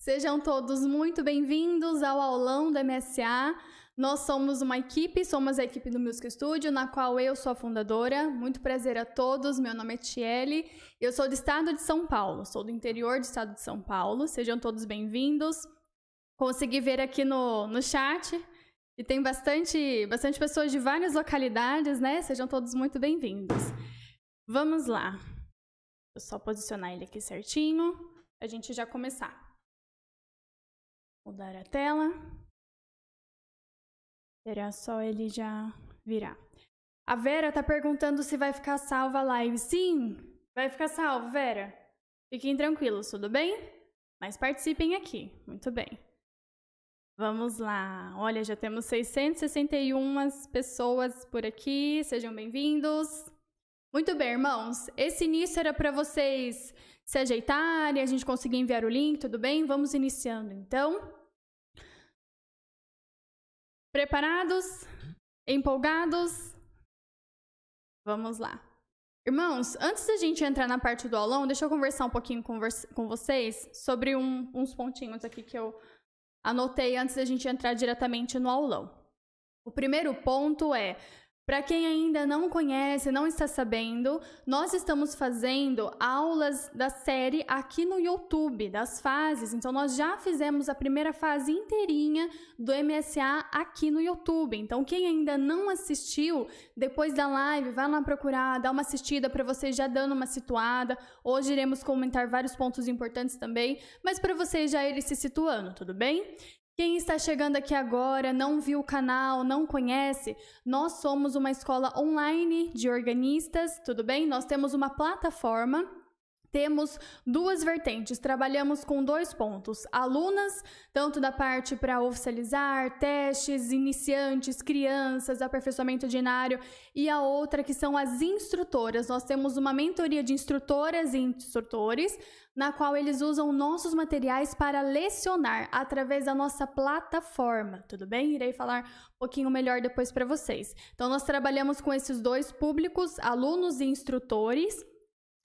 Sejam todos muito bem-vindos ao aulão do MSA. Nós somos uma equipe, somos a equipe do Music Studio, na qual eu sou a fundadora. Muito prazer a todos, meu nome é Tiele, eu sou do estado de São Paulo, sou do interior do estado de São Paulo. Sejam todos bem-vindos. Consegui ver aqui no chat e tem bastante pessoas de várias localidades, né? Sejam todos muito bem-vindos. Vamos lá. Vou só posicionar ele aqui certinho, a gente já começar. Mudar a tela. Esperar só ele já virar. A Vera tá perguntando se vai ficar salva a live. Sim, vai ficar salvo, Vera. Fiquem tranquilos, tudo bem? Mas participem aqui. Muito bem. Vamos lá. Olha, já temos 661 pessoas por aqui. Sejam bem-vindos. Muito bem, irmãos. Esse início era para vocês se ajeitarem, a gente conseguir enviar o link, tudo bem? Vamos iniciando, então. Preparados? Empolgados? Vamos lá. Irmãos, antes da gente entrar na parte do aulão, deixa eu conversar um pouquinho com vocês sobre uns pontinhos aqui que eu anotei antes da gente entrar diretamente no aulão. O primeiro ponto é, para quem ainda não conhece, não está sabendo, nós estamos fazendo aulas da série aqui no YouTube, das fases. Então, nós já fizemos a primeira fase inteirinha do MSA aqui no YouTube. Então, quem ainda não assistiu, depois da live, vai lá procurar, dá uma assistida para vocês já dando uma situada. Hoje iremos comentar vários pontos importantes também, mas para vocês já irem se situando, tudo bem? Quem está chegando aqui agora, não viu o canal, não conhece, nós somos uma escola online de organistas, tudo bem? Nós temos uma plataforma, temos duas vertentes, trabalhamos com 2 pontos, alunas, tanto da parte para oficializar, testes, iniciantes, crianças, aperfeiçoamento diário, e a outra que são as instrutoras. Nós temos uma mentoria de instrutoras e instrutores, na qual eles usam nossos materiais para lecionar através da nossa plataforma, tudo bem? Irei falar um pouquinho melhor depois para vocês. Então, nós trabalhamos com esses 2 públicos, alunos e instrutores.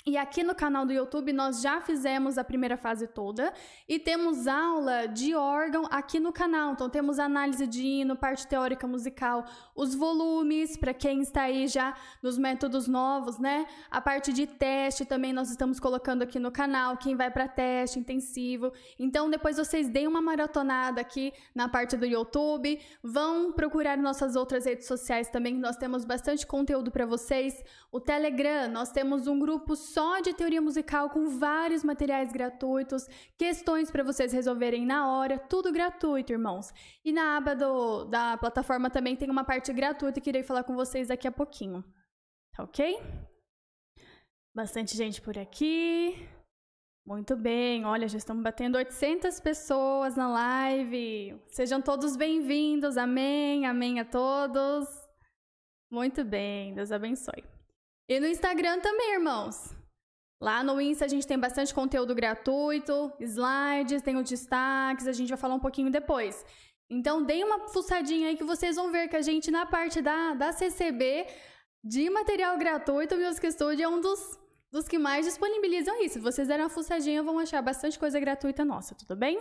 E aqui no canal do YouTube nós já fizemos a primeira fase toda e temos aula de órgão aqui no canal. Então temos análise de hino, parte teórica musical, os volumes, para quem está aí já nos métodos novos, né? A parte de teste também nós estamos colocando aqui no canal, quem vai para teste intensivo. Então depois vocês deem uma maratonada aqui na parte do YouTube, vão procurar nossas outras redes sociais também, nós temos bastante conteúdo para vocês. O Telegram, nós temos um grupo só de teoria musical com vários materiais gratuitos, questões para vocês resolverem na hora, tudo gratuito, irmãos. E na aba da plataforma também tem uma parte gratuita que irei falar com vocês daqui a pouquinho. Tá ok? Bastante gente por aqui. Muito bem, olha, já estamos batendo 800 pessoas na live. Sejam todos bem-vindos, amém, amém a todos. Muito bem, Deus abençoe. E no Instagram também, irmãos. Lá no Insta a gente tem bastante conteúdo gratuito, slides, tem os destaques, a gente vai falar um pouquinho depois. Então, deem uma fuçadinha aí que vocês vão ver que a gente, na parte da CCB, de material gratuito, o Music Studio é um dos que mais disponibilizam isso. Se vocês derem uma fuçadinha, vão achar bastante coisa gratuita nossa, tudo bem?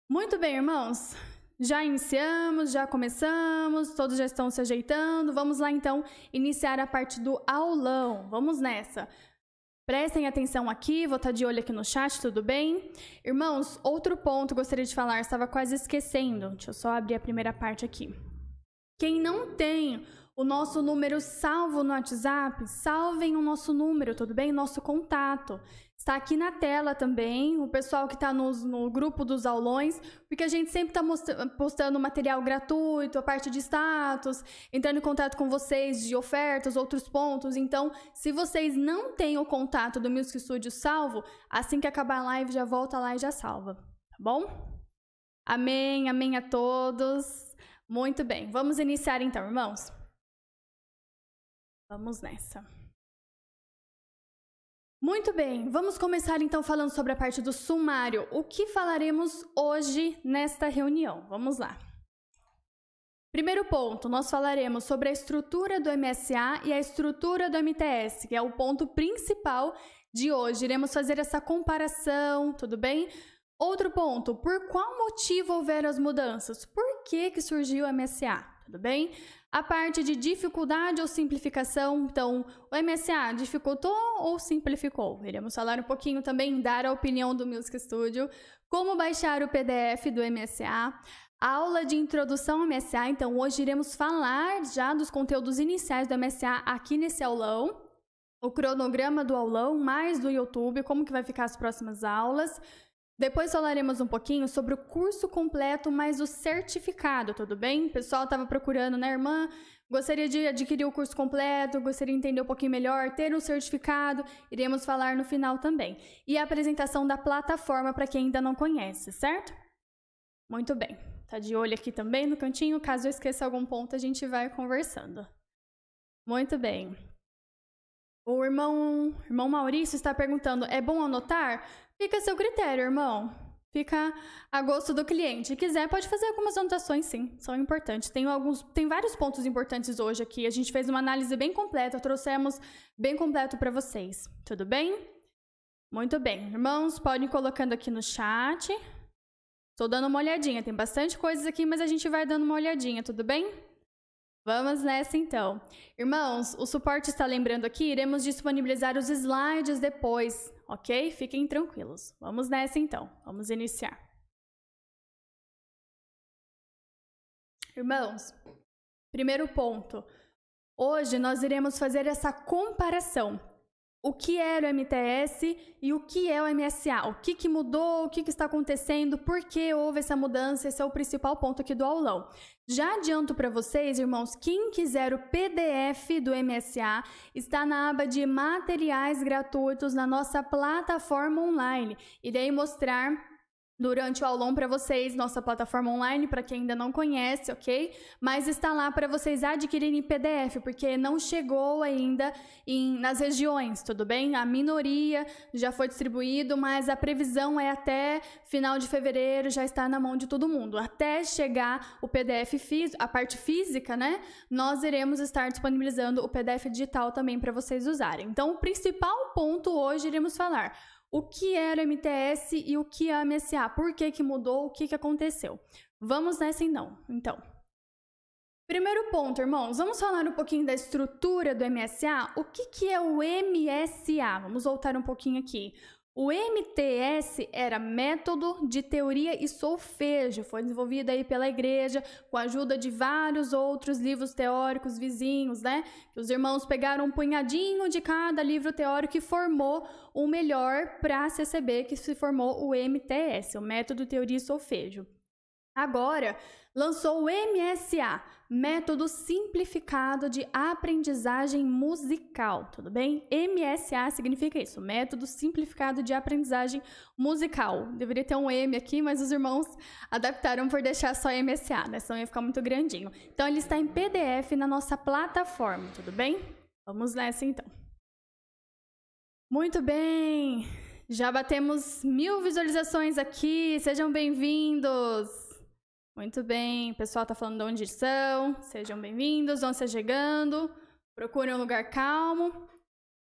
Muito bem, irmãos. Já iniciamos, já começamos, todos já estão se ajeitando. Vamos lá, então, iniciar a parte do aulão. Vamos nessa. Prestem atenção aqui, vou estar de olho aqui no chat, tudo bem? Irmãos, outro ponto que eu gostaria de falar, estava quase esquecendo. Deixa eu só abrir a primeira parte aqui. Quem não tem o nosso número salvo no WhatsApp, salvem o nosso número, tudo bem? Nosso contato. Está aqui na tela também, o pessoal que está no grupo dos aulões, porque a gente sempre está postando material gratuito, a parte de status, entrando em contato com vocês de ofertas, outros pontos. Então, se vocês não têm o contato do Music Studio salvo, assim que acabar a live, já volta lá e já salva, tá bom? Amém, amém a todos. Muito bem, vamos iniciar então, irmãos. Vamos nessa. Muito bem, vamos começar então falando sobre a parte do sumário. O que falaremos hoje nesta reunião? Vamos lá. Primeiro ponto, nós falaremos sobre a estrutura do MSA e a estrutura do MTS, que é o ponto principal de hoje. Iremos fazer essa comparação, tudo bem? Outro ponto, por qual motivo houveram as mudanças? Por que surgiu o MSA? Tudo bem? A parte de dificuldade ou simplificação, então, o MSA dificultou ou simplificou? Iremos falar um pouquinho também, dar a opinião do Music Studio, como baixar o PDF do MSA, aula de introdução ao MSA, então hoje iremos falar já dos conteúdos iniciais do MSA aqui nesse aulão, o cronograma do aulão, mais do YouTube, como que vai ficar as próximas aulas. Depois falaremos um pouquinho sobre o curso completo mais o certificado, tudo bem? O pessoal estava procurando, né, irmã? Gostaria de adquirir o curso completo, gostaria de entender um pouquinho melhor, ter um certificado, iremos falar no final também. E a apresentação da plataforma para quem ainda não conhece, certo? Muito bem. Tá de olho aqui também no cantinho, caso eu esqueça algum ponto a gente vai conversando. Muito bem. O irmão Maurício está perguntando, é bom anotar? Fica a seu critério, irmão. Fica a gosto do cliente. Se quiser, pode fazer algumas anotações, sim. São importantes. Tem vários pontos importantes hoje aqui. A gente fez uma análise bem completa. Trouxemos bem completo para vocês. Tudo bem? Muito bem. Irmãos, podem ir colocando aqui no chat. Estou dando uma olhadinha. Tem bastante coisas aqui, mas a gente vai dando uma olhadinha. Tudo bem? Vamos nessa, então. Irmãos, o suporte está lembrando aqui, iremos disponibilizar os slides depois, ok? Fiquem tranquilos. Vamos nessa, então. Vamos iniciar. Irmãos, primeiro ponto. Hoje nós iremos fazer essa comparação. O que era o MTS e o que é o MSA? O que mudou? O que está acontecendo? Por que houve essa mudança? Esse é o principal ponto aqui do aulão. Já adianto para vocês, irmãos, quem quiser o PDF do MSA está na aba de materiais gratuitos na nossa plataforma online. Irei mostrar durante o aulão para vocês, nossa plataforma online, para quem ainda não conhece, ok? Mas está lá para vocês adquirirem PDF, porque não chegou ainda nas regiões, tudo bem? A minoria já foi distribuído, mas a previsão é até final de fevereiro, já está na mão de todo mundo. Até chegar o PDF físico, a parte física, né? Nós iremos estar disponibilizando o PDF digital também para vocês usarem. Então, o principal ponto hoje iremos falar o que era o MTS e o que é o MSA, por que mudou, o que aconteceu. Vamos nessa então. Primeiro ponto, irmãos, vamos falar um pouquinho da estrutura do MSA. O que é o MSA? Vamos voltar um pouquinho aqui. O MTS era Método de Teoria e Solfejo, foi desenvolvido aí pela igreja com a ajuda de vários outros livros teóricos vizinhos, né? Que os irmãos pegaram um punhadinho de cada livro teórico e formou o melhor para a CCB, que se formou o MTS, o Método de Teoria e Solfejo. Agora, lançou o MSA, Método Simplificado de Aprendizagem Musical, tudo bem? MSA significa isso, Método Simplificado de Aprendizagem Musical. Deveria ter um M aqui, mas os irmãos adaptaram por deixar só MSA, né? Senão ia ficar muito grandinho. Então, ele está em PDF na nossa plataforma, tudo bem? Vamos nessa, então. Muito bem! Já batemos 1000 visualizações aqui, sejam bem-vindos! Muito bem, o pessoal está falando de onde são, sejam bem-vindos, vão se chegando, procurem um lugar calmo.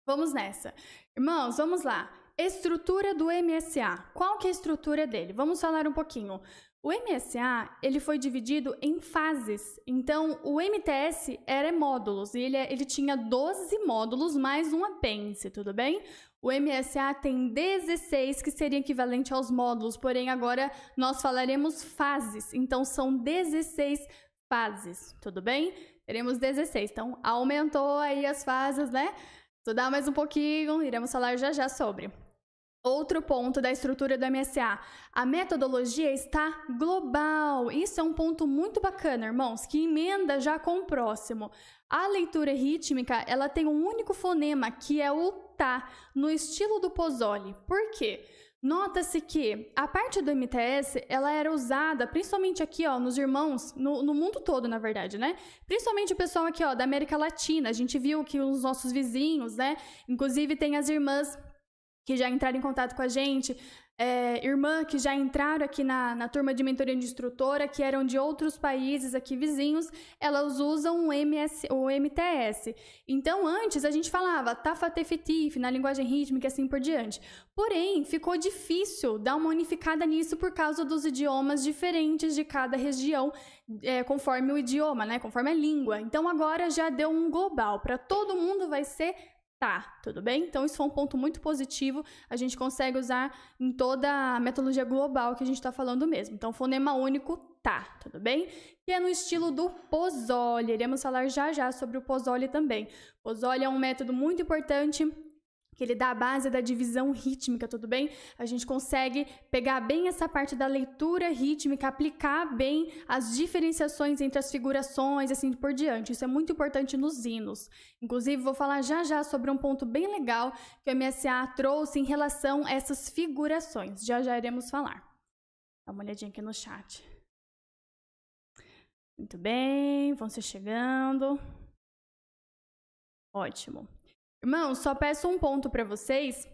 Vamos nessa. Irmãos, vamos lá. Estrutura do MSA. Qual que é a estrutura dele? Vamos falar um pouquinho. O MSA, ele foi dividido em fases. Então, o MTS era módulos, e ele tinha 12 módulos mais um apêndice, tudo bem? O MSA tem 16, que seria equivalente aos módulos, porém agora nós falaremos fases, então são 16 fases, tudo bem? Teremos 16, então aumentou aí as fases, né? Estudar mais um pouquinho, iremos falar já sobre. Outro ponto da estrutura do MSA, a metodologia está global. Isso é um ponto muito bacana, irmãos, que emenda já com o próximo. A leitura rítmica, ela tem um único fonema, que é o tá, no estilo do Pozzoli. Por quê? Nota-se que a parte do MTS, ela era usada, principalmente aqui, ó, nos irmãos, no mundo todo, na verdade, né? Principalmente o pessoal aqui, ó, da América Latina. A gente viu que os nossos vizinhos, né? Inclusive tem as irmãs que já entraram em contato com a gente, irmã que já entraram aqui na turma de mentoria de instrutora, que eram de outros países aqui vizinhos, elas usam o MTS. Então, antes a gente falava tafatefetif na linguagem rítmica e assim por diante. Porém, ficou difícil dar uma unificada nisso por causa dos idiomas diferentes de cada região, conforme o idioma, né? Conforme a língua. Então, agora já deu um global. Para todo mundo vai ser tá, tudo bem? Então, isso foi um ponto muito positivo. A gente consegue usar em toda a metodologia global que a gente está falando mesmo. Então, fonema único, tá, tudo bem? E é no estilo do Pozzoli. Iremos falar já sobre o Pozzoli também. Pozzoli é um método muito importante, que ele dá a base da divisão rítmica, tudo bem? A gente consegue pegar bem essa parte da leitura rítmica, aplicar bem as diferenciações entre as figurações e assim por diante. Isso é muito importante nos hinos. Inclusive, vou falar já sobre um ponto bem legal que o MSA trouxe em relação a essas figurações. Já iremos falar. Dá uma olhadinha aqui no chat. Muito bem, vão se chegando. Ótimo. Irmãos, só peço um ponto para vocês.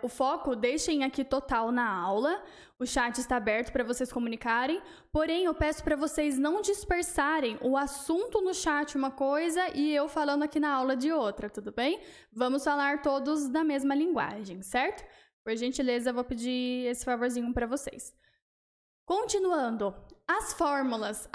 O foco, deixem aqui total na aula. O chat está aberto para vocês comunicarem. Porém, eu peço para vocês não dispersarem o assunto no chat uma coisa e eu falando aqui na aula de outra, tudo bem? Vamos falar todos da mesma linguagem, certo? Por gentileza, eu vou pedir esse favorzinho para vocês. Continuando, as fórmulas,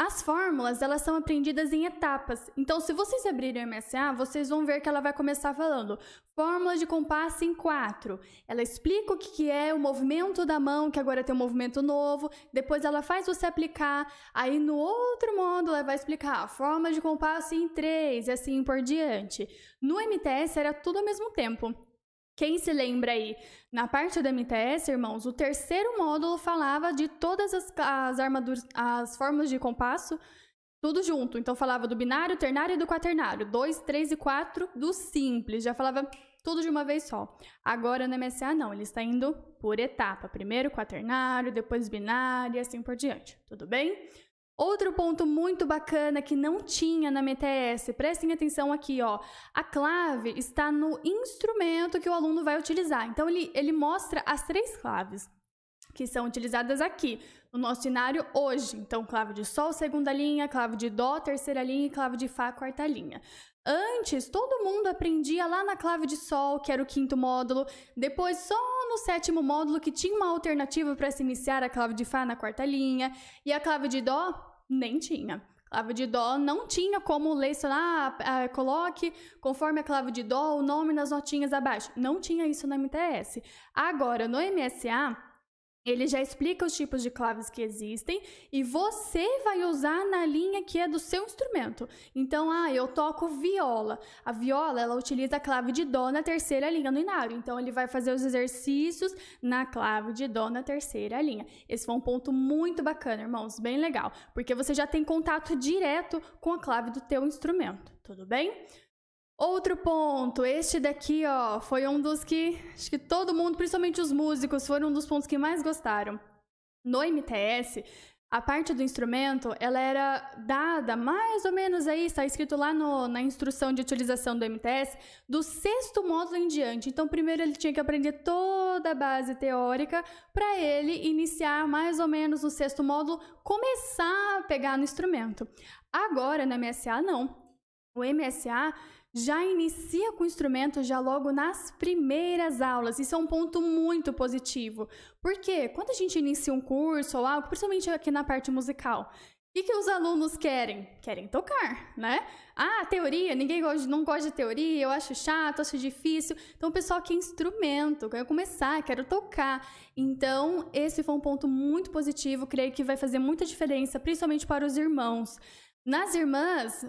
elas são aprendidas em etapas. Então, se vocês abrirem o MSA, vocês vão ver que ela vai começar falando fórmula de compasso em 4. Ela explica o que é o movimento da mão, que agora tem um movimento novo. Depois ela faz você aplicar. Aí, no outro módulo, ela vai explicar a fórmula de compasso em 3 e assim por diante. No MTS, era tudo ao mesmo tempo. Quem se lembra aí, na parte do MTS, irmãos, o terceiro módulo falava de todas as fórmulas de compasso, tudo junto. Então, falava do binário, ternário e do quaternário. 2, 3 e 4 do simples. Já falava tudo de uma vez só. Agora, no MSA, não. Ele está indo por etapa. Primeiro quaternário, depois binário e assim por diante. Tudo bem? Outro ponto muito bacana que não tinha na MTS, prestem atenção aqui, ó. A clave está no instrumento que o aluno vai utilizar. Então, ele mostra as 3 claves que são utilizadas aqui no nosso cenário hoje. Então, clave de Sol, segunda linha, clave de Dó, terceira linha e clave de Fá, quarta linha. Antes, todo mundo aprendia lá na clave de Sol, que era o 5º módulo. Depois, só no 7º módulo, que tinha uma alternativa para se iniciar a clave de Fá na quarta linha. E a clave de Dó, nem tinha. Clave de Dó não tinha como lecionar, coloque conforme a clave de Dó o nome nas notinhas abaixo. Não tinha isso no MTS. Agora, no MSA, ele já explica os tipos de claves que existem e você vai usar na linha que é do seu instrumento. Então, eu toco viola. A viola, ela utiliza a clave de Dó na terceira linha no inário. Então, ele vai fazer os exercícios na clave de Dó na terceira linha. Esse foi um ponto muito bacana, irmãos, bem legal. Porque você já tem contato direto com a clave do teu instrumento, tudo bem? Outro ponto, este daqui, ó, foi um dos que, acho que todo mundo, principalmente os músicos, foram um dos pontos que mais gostaram. No MTS, a parte do instrumento, ela era dada mais ou menos aí, está escrito lá na instrução de utilização do MTS, do 6º módulo em diante. Então, primeiro ele tinha que aprender toda a base teórica para ele iniciar mais ou menos no 6º módulo, começar a pegar no instrumento. Agora, no MSA, não. O MSA já inicia com o instrumento já logo nas primeiras aulas. Isso é um ponto muito positivo. Porque quando a gente inicia um curso ou algo, principalmente aqui na parte musical, o que os alunos querem? Querem tocar, né? Teoria, não gosta de teoria, eu acho chato, acho difícil. Então, o pessoal quer instrumento, quer começar, quero tocar. Então, esse foi um ponto muito positivo, creio que vai fazer muita diferença, principalmente para os irmãos. Nas irmãs,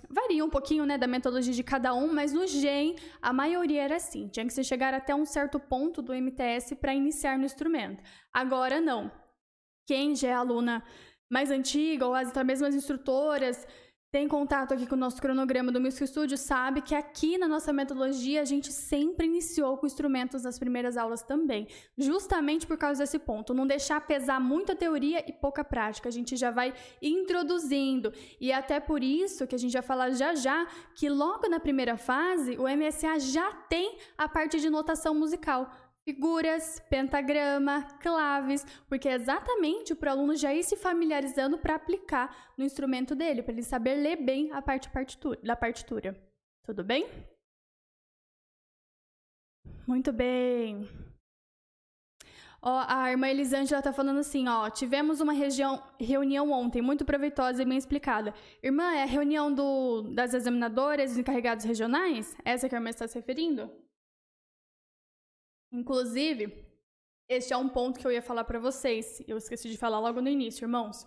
varia um pouquinho, né, da metodologia de cada um, mas no GEM, a maioria era assim. Tinha que se chegar até um certo ponto do MTS para iniciar no instrumento. Agora, não. Quem já é aluna mais antiga, ou até mesmo as instrutoras, tem contato aqui com o nosso cronograma do Music Studio, sabe que aqui na nossa metodologia a gente sempre iniciou com instrumentos nas primeiras aulas também, justamente por causa desse ponto, não deixar pesar muita teoria e pouca prática, a gente já vai introduzindo, e até por isso que a gente vai falar já, que logo na primeira fase o MSA já tem a parte de notação musical. figuras, pentagrama, claves, porque é exatamente para o aluno já ir se familiarizando para aplicar no instrumento dele, para ele saber ler bem a parte da partitura. Tudo bem? Muito bem. Ó, a irmã Elisângela está falando assim, ó, tivemos uma reunião ontem, muito proveitosa e bem explicada. Irmã, é a reunião das examinadoras, dos encarregados regionais? Essa que a irmã está se referindo? Inclusive, este é um ponto que eu ia falar para vocês. Eu esqueci de falar logo no início, irmãos.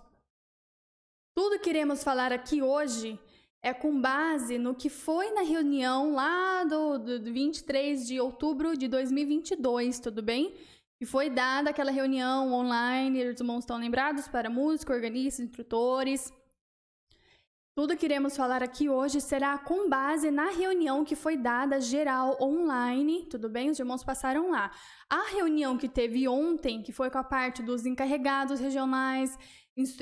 Tudo que iremos falar aqui hoje é com base no que foi na reunião lá do 23 de outubro de 2022, tudo bem? E foi dada aquela reunião online, os irmãos estão lembrados, para músicos, organistas, instrutores. Tudo que iremos falar aqui hoje será com base na reunião que foi dada geral online, tudo bem? Os irmãos passaram lá. A reunião que teve ontem, que foi com a parte dos encarregados regionais,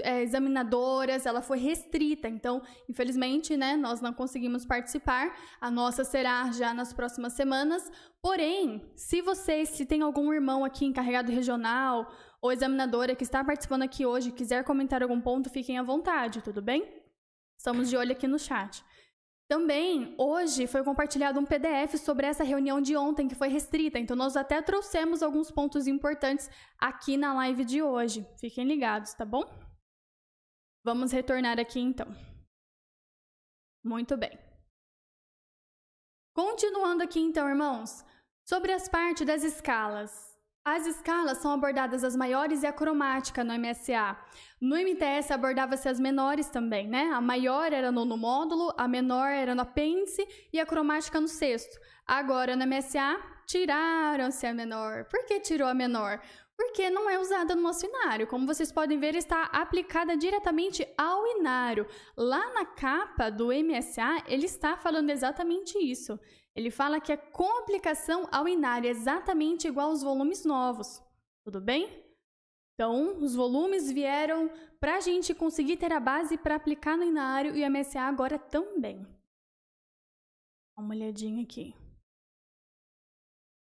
examinadoras, ela foi restrita, então, infelizmente, né, nós não conseguimos participar. A nossa será já nas próximas semanas. Porém, se tem algum irmão aqui encarregado regional ou examinadora que está participando aqui hoje e quiser comentar algum ponto, fiquem à vontade, tudo bem? Estamos de olho aqui no chat. Também, hoje, foi compartilhado um PDF sobre essa reunião de ontem, que foi restrita. Então, nós até trouxemos alguns pontos importantes aqui na live de hoje. Fiquem ligados, tá bom? Vamos retornar aqui, então. Muito bem. Continuando aqui, então, irmãos, sobre as partes das escalas. As escalas são abordadas as maiores e a cromática no MSA. No MTS abordava-se as menores também, né? A maior era no nono módulo, a menor era no apêndice e a cromática no sexto. Agora no MSA tiraram-se a menor. Por que tirou a menor? Porque não é usada no nosso inário. Como vocês podem ver, está aplicada diretamente ao inário. Lá na capa do MSA, ele está falando exatamente isso. Ele fala que é com aplicação ao inário, exatamente igual aos volumes novos. Tudo bem? Então, os volumes vieram para a gente conseguir ter a base para aplicar no inário e o MSA agora também. Dá uma olhadinha aqui.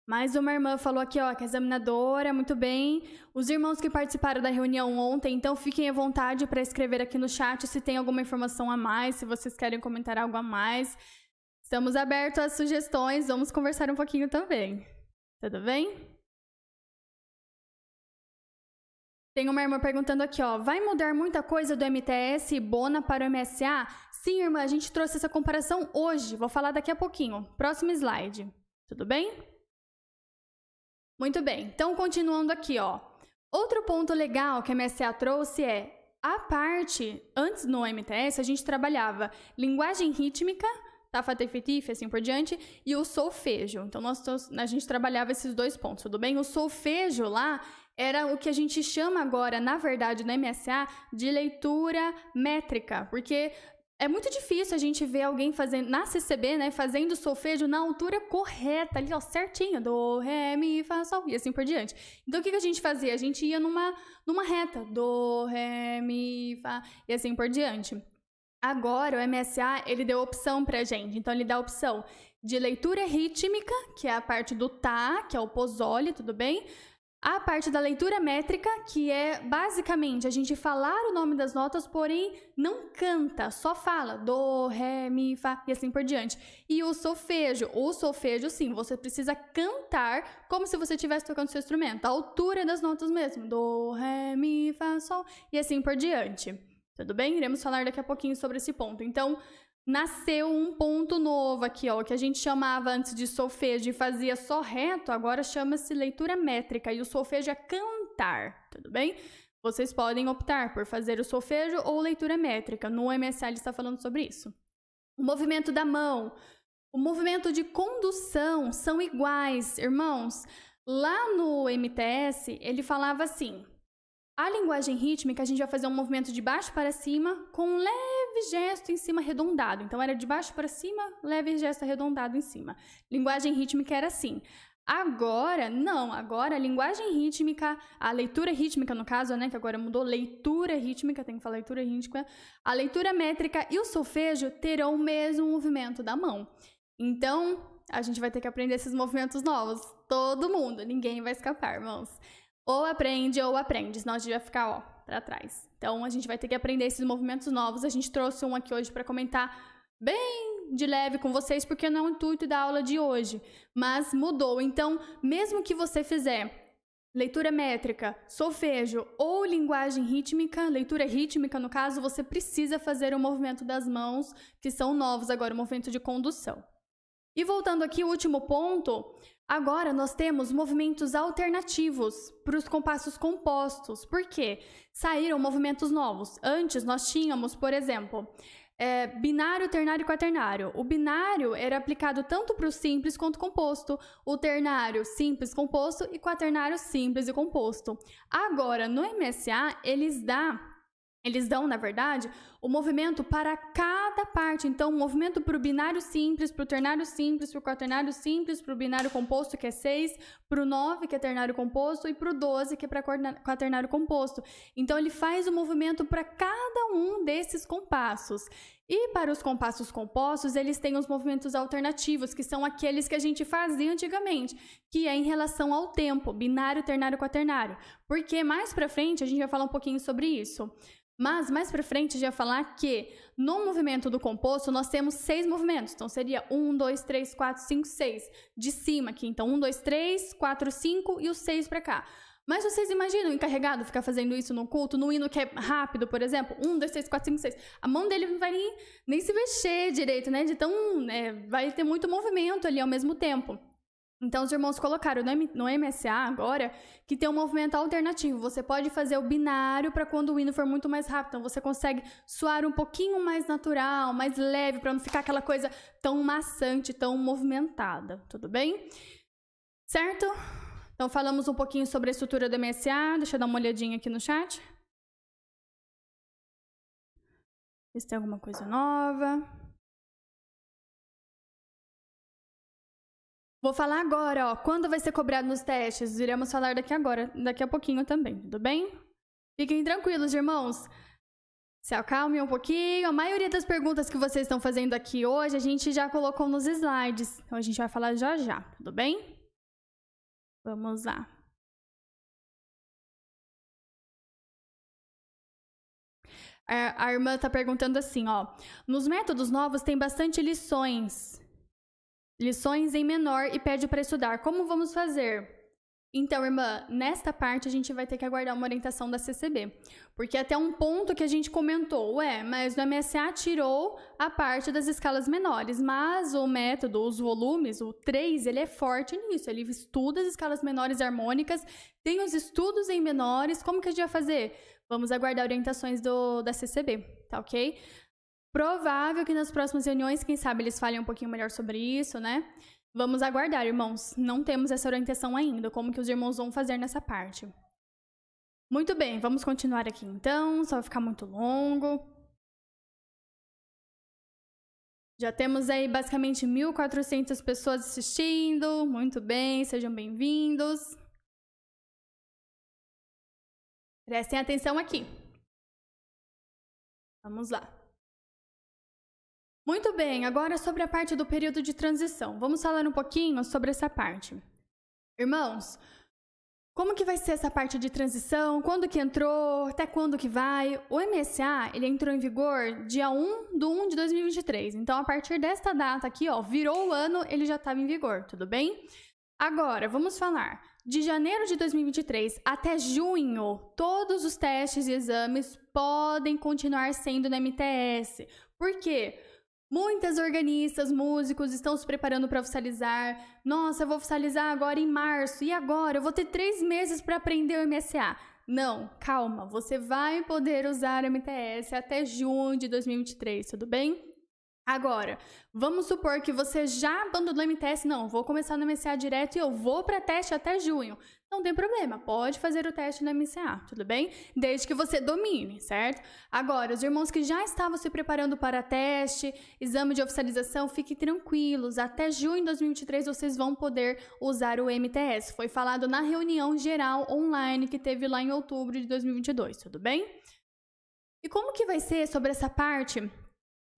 Mais uma irmã falou aqui, ó, que é examinadora, muito bem. Os irmãos que participaram da reunião ontem, então fiquem à vontade para escrever aqui no chat se tem alguma informação a mais, se vocês querem comentar algo a mais. Estamos abertos às sugestões, vamos conversar um pouquinho também. Tudo bem? Tem uma irmã perguntando aqui, ó, vai mudar muita coisa do MTS e Bona para o MSA? Sim, irmã, a gente trouxe essa comparação hoje, vou falar daqui a pouquinho. Próximo slide. Tudo bem? Muito bem, então continuando aqui, ó. Outro ponto legal que a MSA trouxe é a parte, antes no MTS, a gente trabalhava linguagem rítmica, tafa, tefe, assim por diante, e o solfejo. Então, a gente trabalhava esses dois pontos, tudo bem? O solfejo lá era o que a gente chama agora, na verdade, no MSA, de leitura métrica, porque é muito difícil a gente ver alguém fazendo, na CCB, né, fazendo solfejo na altura correta, ali, ó, certinho, do, ré, mi, fá, sol, e assim por diante. Então, o que a gente fazia? A gente ia numa reta, do, ré, mi, fá, e assim por diante. Agora, o MSA, ele deu opção pra gente. Então, ele dá a opção de leitura rítmica, que é a parte do tá, que é o posole, tudo bem? A parte da leitura métrica, que é basicamente a gente falar o nome das notas, porém não canta, só fala do, ré, mi, fá e assim por diante. E o solfejo sim, você precisa cantar como se você estivesse tocando seu instrumento, a altura das notas mesmo, do, ré, mi, fá, sol e assim por diante. Tudo bem? Iremos falar daqui a pouquinho sobre esse ponto. Então, nasceu um ponto novo aqui, ó, que a gente chamava antes de solfejo e fazia só reto, agora chama-se leitura métrica e o solfejo é cantar, tudo bem? Vocês podem optar por fazer o solfejo ou leitura métrica, no MSA ele está falando sobre isso. O movimento da mão, o movimento de condução são iguais, irmãos. Lá no MTS ele falava assim, a linguagem rítmica, a gente vai fazer um movimento de baixo para cima com um leve gesto em cima arredondado. Então, era de baixo para cima, leve gesto arredondado em cima. Linguagem rítmica era assim. Agora, não. Agora, a linguagem rítmica, a leitura rítmica, no caso, né, que agora mudou, leitura rítmica, tem que falar leitura rítmica. A leitura métrica e o solfejo terão o mesmo movimento da mão. Então, a gente vai ter que aprender esses movimentos novos. Todo mundo, ninguém vai escapar, irmãos. Ou aprende, senão a gente vai ficar, ó, pra trás. Então, a gente vai ter que aprender esses movimentos novos. A gente trouxe um aqui hoje para comentar bem de leve com vocês, porque não é o intuito da aula de hoje, mas mudou. Então, mesmo que você fizer leitura métrica, solfejo ou linguagem rítmica, leitura rítmica no caso, você precisa fazer o movimento das mãos, que são novos agora, o movimento de condução. E voltando aqui, o último ponto, agora nós temos movimentos alternativos para os compassos compostos. Por quê? Saíram movimentos novos. Antes nós tínhamos, por exemplo, binário, ternário e quaternário. O binário era aplicado tanto para o simples quanto composto. O ternário, simples, composto e quaternário, simples e composto. Agora, no MSA, eles dão, na verdade, o movimento para cada parte. Então, o movimento para o binário simples, para o ternário simples, para o quaternário simples, para o binário composto, que é 6, para o 9, que é ternário composto, e para o 12, que é para quaternário composto. Então, ele faz o movimento para cada um desses compassos. E para os compassos compostos, eles têm os movimentos alternativos, que são aqueles que a gente fazia antigamente, que é em relação ao tempo, binário, ternário, quaternário. Porque mais para frente a gente vai falar um pouquinho sobre isso. Mas, mais para frente, a gente vai falar que no movimento do composto, nós temos 6 movimentos. Então, seria 1, 2, 3, 4, 5, 6. De cima aqui. Então, 1, 2, 3, 4, 5 e o 6 para cá. Mas vocês imaginam o encarregado ficar fazendo isso no culto, no hino que é rápido, por exemplo? 1, 2, 3, 4, 5, 6. A mão dele não vai nem se mexer direito, né? Vai ter muito movimento ali ao mesmo tempo. Então, os irmãos colocaram no MSA agora que tem um movimento alternativo. Você pode fazer o binário para quando o hino for muito mais rápido. Então, você consegue suar um pouquinho mais natural, mais leve, para não ficar aquela coisa tão maçante, tão movimentada. Tudo bem? Certo? Então, falamos um pouquinho sobre a estrutura do MSA. Deixa eu dar uma olhadinha aqui no chat. Ver se tem alguma coisa nova. Vou falar agora, ó, quando vai ser cobrado nos testes. Iremos falar daqui a pouquinho também, tudo bem? Fiquem tranquilos, irmãos. Se acalmem um pouquinho. A maioria das perguntas que vocês estão fazendo aqui hoje, a gente já colocou nos slides. Então, a gente vai falar já, tudo bem? Vamos lá. A irmã está perguntando assim, ó. Nos métodos novos tem bastante lições em menor e pede para estudar. Como vamos fazer? Então, irmã, nesta parte a gente vai ter que aguardar uma orientação da CCB. Porque até um ponto que a gente comentou, mas no MSA tirou a parte das escalas menores, mas o método, os volumes, o 3, ele é forte nisso, ele estuda as escalas menores harmônicas, tem os estudos em menores, como que a gente vai fazer? Vamos aguardar orientações da CCB, tá ok? Provável que nas próximas reuniões, quem sabe, eles falem um pouquinho melhor sobre isso, né? Vamos aguardar, irmãos. Não temos essa orientação ainda, como que os irmãos vão fazer nessa parte. Muito bem, vamos continuar aqui então, só vai ficar muito longo. Já temos aí basicamente 1.400 pessoas assistindo. Muito bem, sejam bem-vindos. Prestem atenção aqui. Vamos lá. Muito bem, agora sobre a parte do período de transição. Vamos falar um pouquinho sobre essa parte. Irmãos, como que vai ser essa parte de transição? Quando que entrou? Até quando que vai? O MSA, ele entrou em vigor dia 1/1 de 2023. Então, a partir desta data aqui, ó, virou o ano, ele já estava em vigor, tudo bem? Agora, vamos falar. De janeiro de 2023 até junho, todos os testes e exames podem continuar sendo no MTS. Por quê? Muitas organistas, músicos estão se preparando para oficializar. Nossa, eu vou oficializar agora em março. E agora? Eu vou ter 3 meses para aprender o MSA. Não, calma. Você vai poder usar o MTS até junho de 2023, tudo bem? Agora, vamos supor que você já abandonou o MTS. Não, vou começar no MSA direto e eu vou para teste até junho. Não tem problema, pode fazer o teste no MSA, tudo bem? Desde que você domine, certo? Agora, os irmãos que já estavam se preparando para teste, exame de oficialização, fiquem tranquilos. Até junho de 2023 vocês vão poder usar o MTS. Foi falado na reunião geral online que teve lá em outubro de 2022, tudo bem? E como que vai ser sobre essa parte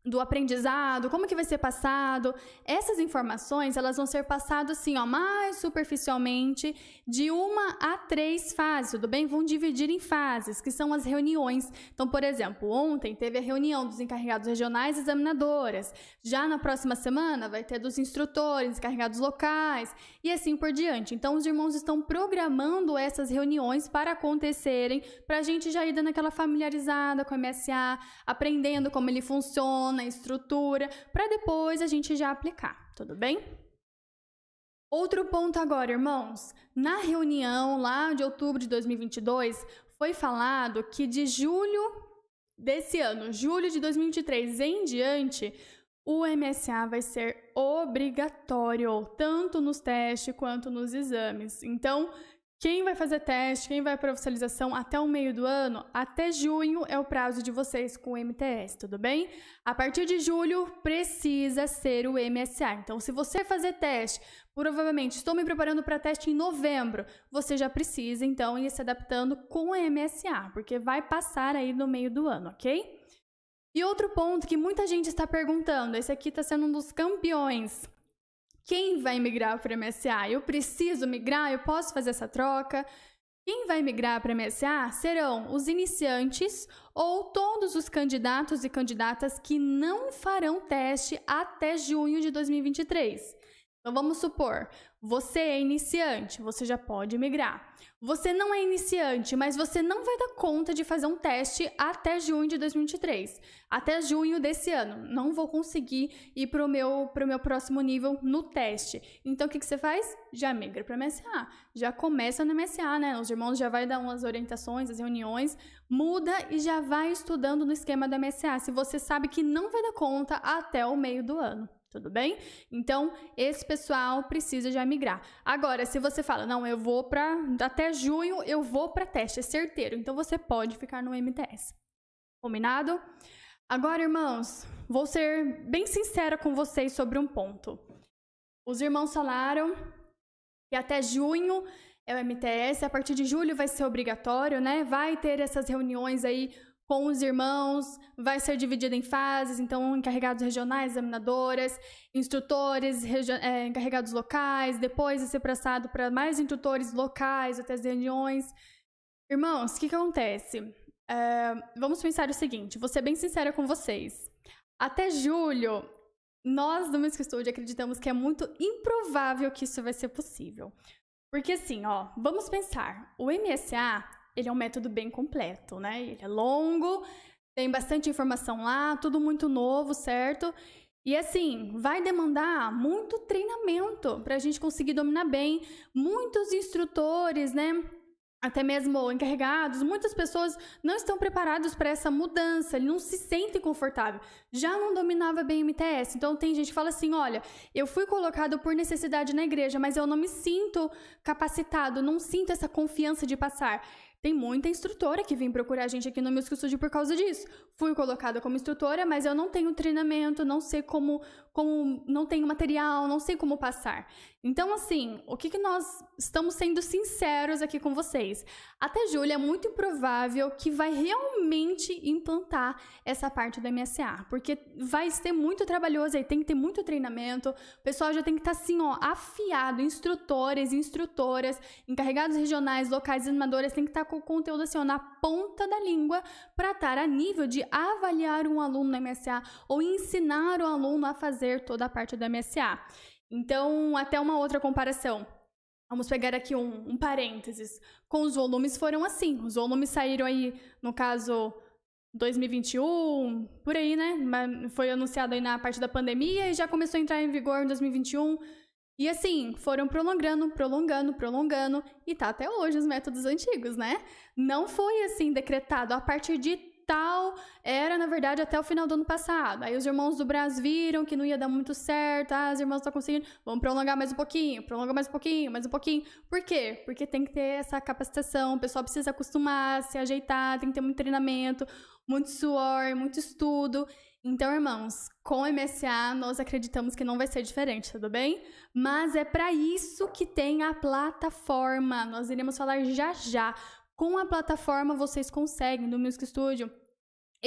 do aprendizado, como que vai ser passado. Essas informações, elas vão ser passadas assim, ó, mais superficialmente, de 1 a 3 fases, tudo bem? Vão dividir em fases, que são as reuniões. Então, por exemplo, ontem teve a reunião dos encarregados regionais e examinadoras. Já na próxima semana vai ter dos instrutores, encarregados locais e assim por diante. Então, os irmãos estão programando essas reuniões para acontecerem, para a gente já ir dando aquela familiarizada com o MSA, aprendendo como ele funciona, a estrutura, para depois a gente já aplicar, tudo bem? Outro ponto agora, irmãos, na reunião lá de outubro de 2022, foi falado que de julho desse ano, julho de 2023 em diante, o MSA vai ser obrigatório, tanto nos testes quanto nos exames. Então, quem vai fazer teste, quem vai para oficialização até o meio do ano, até junho é o prazo de vocês com o MTS, tudo bem? A partir de julho precisa ser o MSA. Então, se você fazer teste, provavelmente estou me preparando para teste em novembro, você já precisa, então, ir se adaptando com o MSA, porque vai passar aí no meio do ano, ok? E outro ponto que muita gente está perguntando, esse aqui está sendo um dos campeões. Quem vai migrar para o MSA? Eu preciso migrar? Eu posso fazer essa troca? Quem vai migrar para o MSA serão os iniciantes ou todos os candidatos e candidatas que não farão teste até junho de 2023. Então, vamos supor, você é iniciante, você já pode migrar. Você não é iniciante, mas você não vai dar conta de fazer um teste até junho de 2023. Até junho desse ano. Não vou conseguir ir para o meu próximo nível no teste. Então, o que você faz? Já migra para o MSA. Já começa no MSA, né? Os irmãos já vai dar umas orientações, as reuniões, muda e já vai estudando no esquema do MSA. Se você sabe que não vai dar conta até o meio do ano. Tudo bem? Então, esse pessoal precisa já migrar. Agora, se você fala, não, eu vou até junho, eu vou para teste, é certeiro. Então, você pode ficar no MTS. Combinado? Agora, irmãos, vou ser bem sincera com vocês sobre um ponto. Os irmãos falaram que até junho é o MTS, a partir de julho vai ser obrigatório, né? Vai ter essas reuniões aí com os irmãos, vai ser dividido em fases, então encarregados regionais, examinadoras, instrutores, encarregados locais, depois vai ser passado para mais instrutores locais até as reuniões. Irmãos, o que acontece? Vamos pensar o seguinte, vou ser bem sincera com vocês. Até julho, nós do Music Studio acreditamos que é muito improvável que isso vai ser possível. Porque assim, ó, vamos pensar, o MSA, ele é um método bem completo, né? Ele é longo, tem bastante informação lá, tudo muito novo, certo? E assim, vai demandar muito treinamento para a gente conseguir dominar bem. Muitos instrutores, né? Até mesmo encarregados, muitas pessoas não estão preparados para essa mudança, ele não se sente confortável. Já não dominava bem o MTS, então tem gente que fala assim, olha, eu fui colocado por necessidade na igreja, mas eu não me sinto capacitado, não sinto essa confiança de passar. Tem muita instrutora que vem procurar a gente aqui no Music Studio por causa disso. Fui colocada como instrutora, mas eu não tenho treinamento, não sei como não tenho material, não sei como passar. Então, assim, o que nós estamos sendo sinceros aqui com vocês? Até julho é muito improvável que vai realmente implantar essa parte do MSA, porque vai ser muito trabalhoso aí, tem que ter muito treinamento, o pessoal já tem que estar assim, ó, afiado, instrutores, instrutoras, encarregados regionais, locais, animadores, tem que estar com o conteúdo assim, ó, na ponta da língua para estar a nível de avaliar um aluno no MSA ou ensinar o aluno a fazer toda a parte do MSA. Então, até uma outra comparação. Vamos pegar aqui um parênteses. Com os volumes foram assim. Os volumes saíram aí, no caso, 2021, por aí, né? Foi anunciado aí na parte da pandemia e já começou a entrar em vigor em 2021. E assim, foram prolongando e tá até hoje os métodos antigos, né? Não foi assim decretado a partir de tal, era na verdade até o final do ano passado. Aí os irmãos do Brás viram que não ia dar muito certo, os irmãos estão conseguindo, vamos prolongar mais um pouquinho, mais um pouquinho. Por quê? Porque tem que ter essa capacitação, o pessoal precisa acostumar, se ajeitar, tem que ter muito treinamento, muito suor, muito estudo. Então, irmãos, com o MSA nós acreditamos que não vai ser diferente, tudo bem? Mas é para isso que tem a plataforma, nós iremos falar já já. Com a plataforma, vocês conseguem, do Music Studio,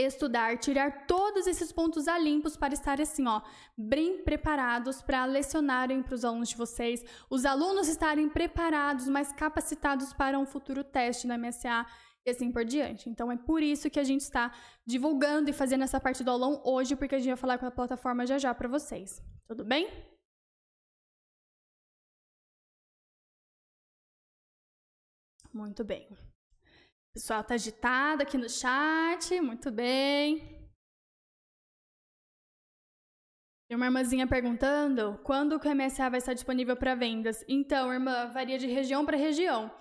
estudar, tirar todos esses pontos a limpos para estar assim, ó, bem preparados para lecionarem para os alunos de vocês, os alunos estarem preparados, mais capacitados para um futuro teste na MSA e assim por diante. Então, é por isso que a gente está divulgando e fazendo essa parte do aulão hoje, porque a gente vai falar com a plataforma já já para vocês. Tudo bem? Muito bem. O pessoal tá agitado aqui no chat, muito bem. Tem uma irmãzinha perguntando quando que o MSA vai estar disponível para vendas. Então, irmã, varia de região para região.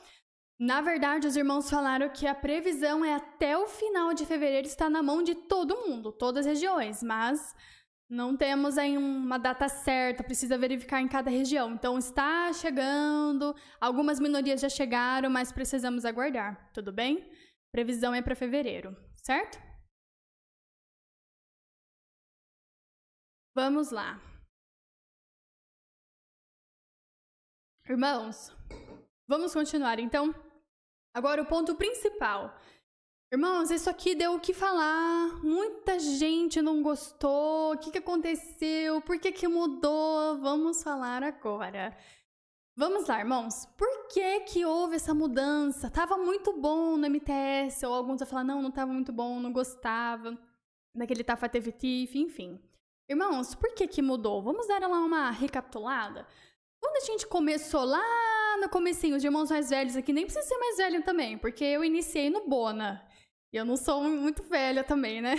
Na verdade, os irmãos falaram que a previsão é até o final de fevereiro estar na mão de todo mundo, todas as regiões, mas não temos aí uma data certa, precisa verificar em cada região. Então, está chegando, algumas minorias já chegaram, mas precisamos aguardar, tudo bem? Previsão é para fevereiro, certo? Vamos lá. Irmãos, vamos continuar, então. Agora, o ponto principal. Irmãos, isso aqui deu o que falar, muita gente não gostou, o que aconteceu, por que mudou? Vamos falar agora. Vamos lá, irmãos, por que houve essa mudança? Tava muito bom no MTS, ou alguns vão falar, não tava muito bom, não gostava, daquele Tafa teve TIF, enfim. Irmãos, por que mudou? Vamos dar lá uma recapitulada? Quando a gente começou lá no comecinho, os irmãos mais velhos aqui, nem precisa ser mais velho também, porque eu iniciei no Bona. E eu não sou muito velha também, né?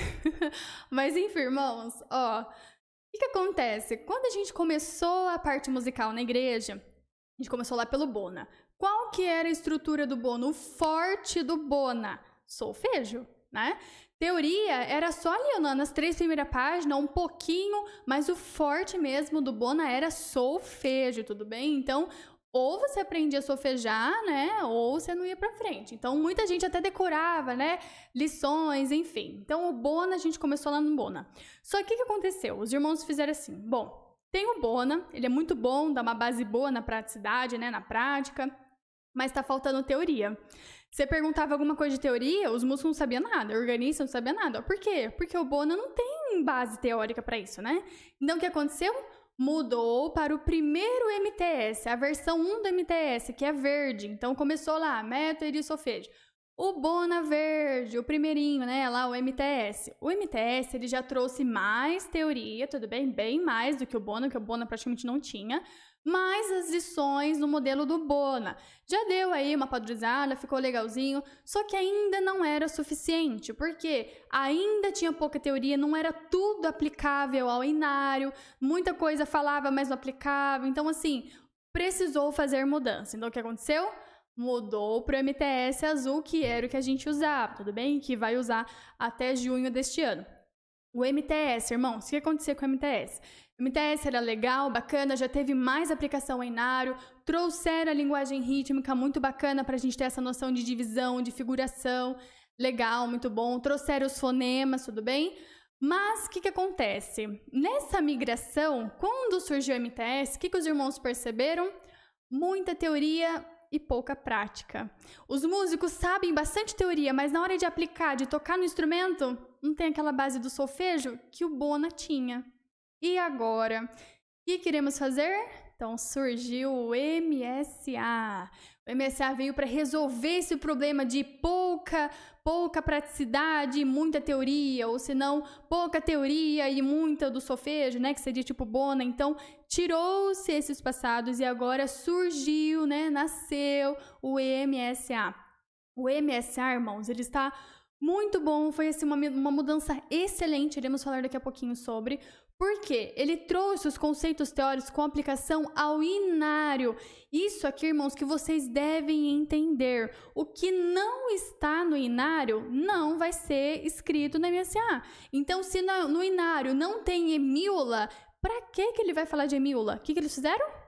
Mas enfim, irmãos, ó. O que acontece? Quando a gente começou a parte musical na igreja, a gente começou lá pelo Bona. Qual que era a estrutura do Bona? O forte do Bona? Solfejo, né? Teoria era só ali nas 3 primeiras páginas, um pouquinho, mas o forte mesmo do Bona era solfejo, tudo bem? Então, ou você aprendia a solfejar, né? Ou você não ia pra frente. Então, muita gente até decorava, né? Lições, enfim. Então, o Bona, a gente começou lá no Bona. Só que o que aconteceu? Os irmãos fizeram assim, bom, tem o Bona, ele é muito bom, dá uma base boa na praticidade, né? Na prática, mas tá faltando teoria. Você perguntava alguma coisa de teoria, os músicos não sabiam nada, o organista não sabia nada. Por quê? Porque o Bona não tem base teórica para isso, né? Então, o que aconteceu? Mudou para o primeiro MTS, a versão 1 do MTS, que é verde. Então, começou lá, método e solfejo. O Bona verde, o primeirinho, né, lá o MTS. O MTS, ele já trouxe mais teoria, tudo bem? Bem mais do que o Bona praticamente não tinha. Mas as lições no modelo do Bona. Já deu aí uma padronizada, ficou legalzinho, só que ainda não era suficiente, porque ainda tinha pouca teoria, não era tudo aplicável ao inário, muita coisa falava, mas não aplicava. Então, assim, precisou fazer mudança. Então, o que aconteceu? Mudou para o MTS azul, que era o que a gente usava, tudo bem? Que vai usar até junho deste ano. O MTS, irmãos, o que aconteceu com o MTS? O MTS era legal, bacana, já teve mais aplicação em inário, trouxeram a linguagem rítmica muito bacana para a gente ter essa noção de divisão, de figuração, legal, muito bom, trouxeram os fonemas, tudo bem? Mas o que acontece? Nessa migração, quando surgiu o MTS, o que os irmãos perceberam? Muita teoria e pouca prática. Os músicos sabem bastante teoria, mas na hora de aplicar, de tocar no instrumento, não tem aquela base do solfejo que o Bona tinha. E agora, o que queremos fazer? Então, surgiu o MSA. O MSA veio para resolver esse problema de pouca praticidade e muita teoria, ou se não, pouca teoria e muita do solfejo, né, que seria tipo Bona. Então, tirou-se esses passados e agora surgiu, né, nasceu o MSA. O MSA, irmãos, ele está muito bom, foi assim, uma mudança excelente, iremos falar daqui a pouquinho sobre, porque ele trouxe os conceitos teóricos com aplicação ao inário. Isso aqui, irmãos, que vocês devem entender. O que não está no inário não vai ser escrito na MSA. Então, se no inário não tem hemíola, para que ele vai falar de hemíola? O que eles fizeram?